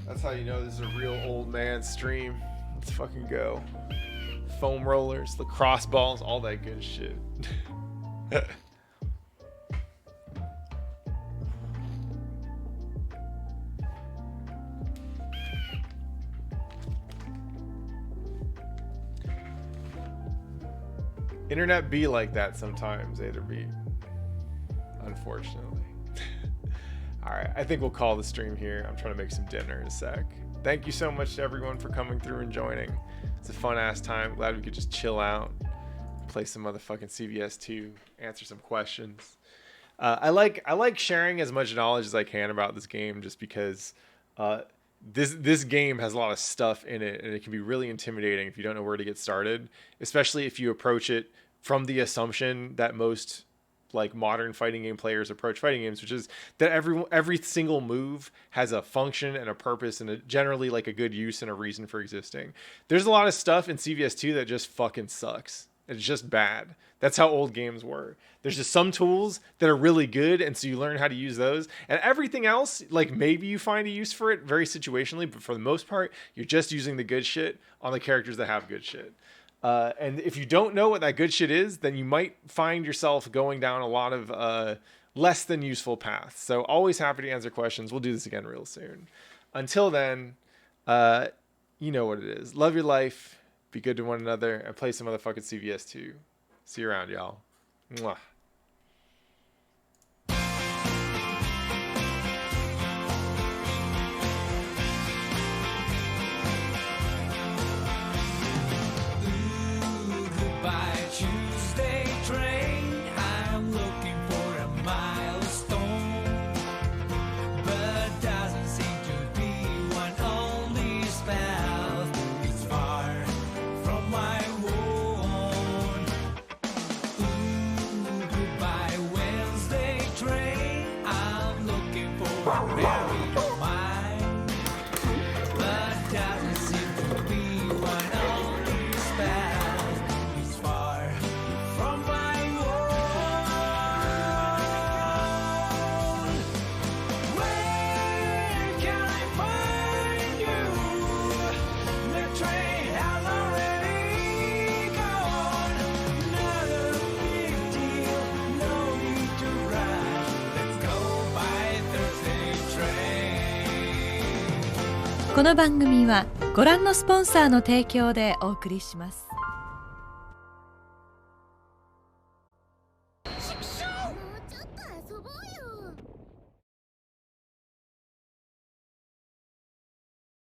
That's how you know this is a real old man stream. Let's fucking go. Foam rollers, lacrosse balls, all that good shit. Internet be like that sometimes, A to B. Unfortunately. Alright, I think we'll call the stream here. I'm trying to make some dinner in a sec. Thank you so much to everyone for coming through and joining. It's a fun ass time. Glad we could just chill out, play some motherfucking CVS2, answer some questions. I like sharing as much knowledge as I can about this game, just because this game has a lot of stuff in it, and it can be really intimidating if you don't know where to get started, especially if you approach it from the assumption that most like modern fighting game players approach fighting games, which is that every single move has a function and a purpose and generally like a good use and a reason for existing. There's a lot of stuff in CVS2 that just fucking sucks. It's just bad. That's how old games were. There's just some tools that are really good, and so you learn how to use those. And everything else, like maybe you find a use for it very situationally, but for the most part, you're just using the good shit on the characters that have good shit. And if you don't know what that good shit is, then you might find yourself going down a lot of less than useful paths. So always happy to answer questions. We'll do this again real soon. Until then, you know what it is. Love your life. Be good to one another, and play some motherfucking CVS2. See you around, y'all. Mwah. Goodbye, Tuesday train. I'm looking for a milestone, but doesn't seem to be one on this path. It's far from my home. Goodbye, Wednesday train. I'm looking for a married of mine, but doesn't seem to be one on this path. It's far from my home. Where can I find you? The train has already gone. Not a big deal, no need to rush. Let's go by Thursday train. この番組はご覧のスポンサーの提供でお送りします。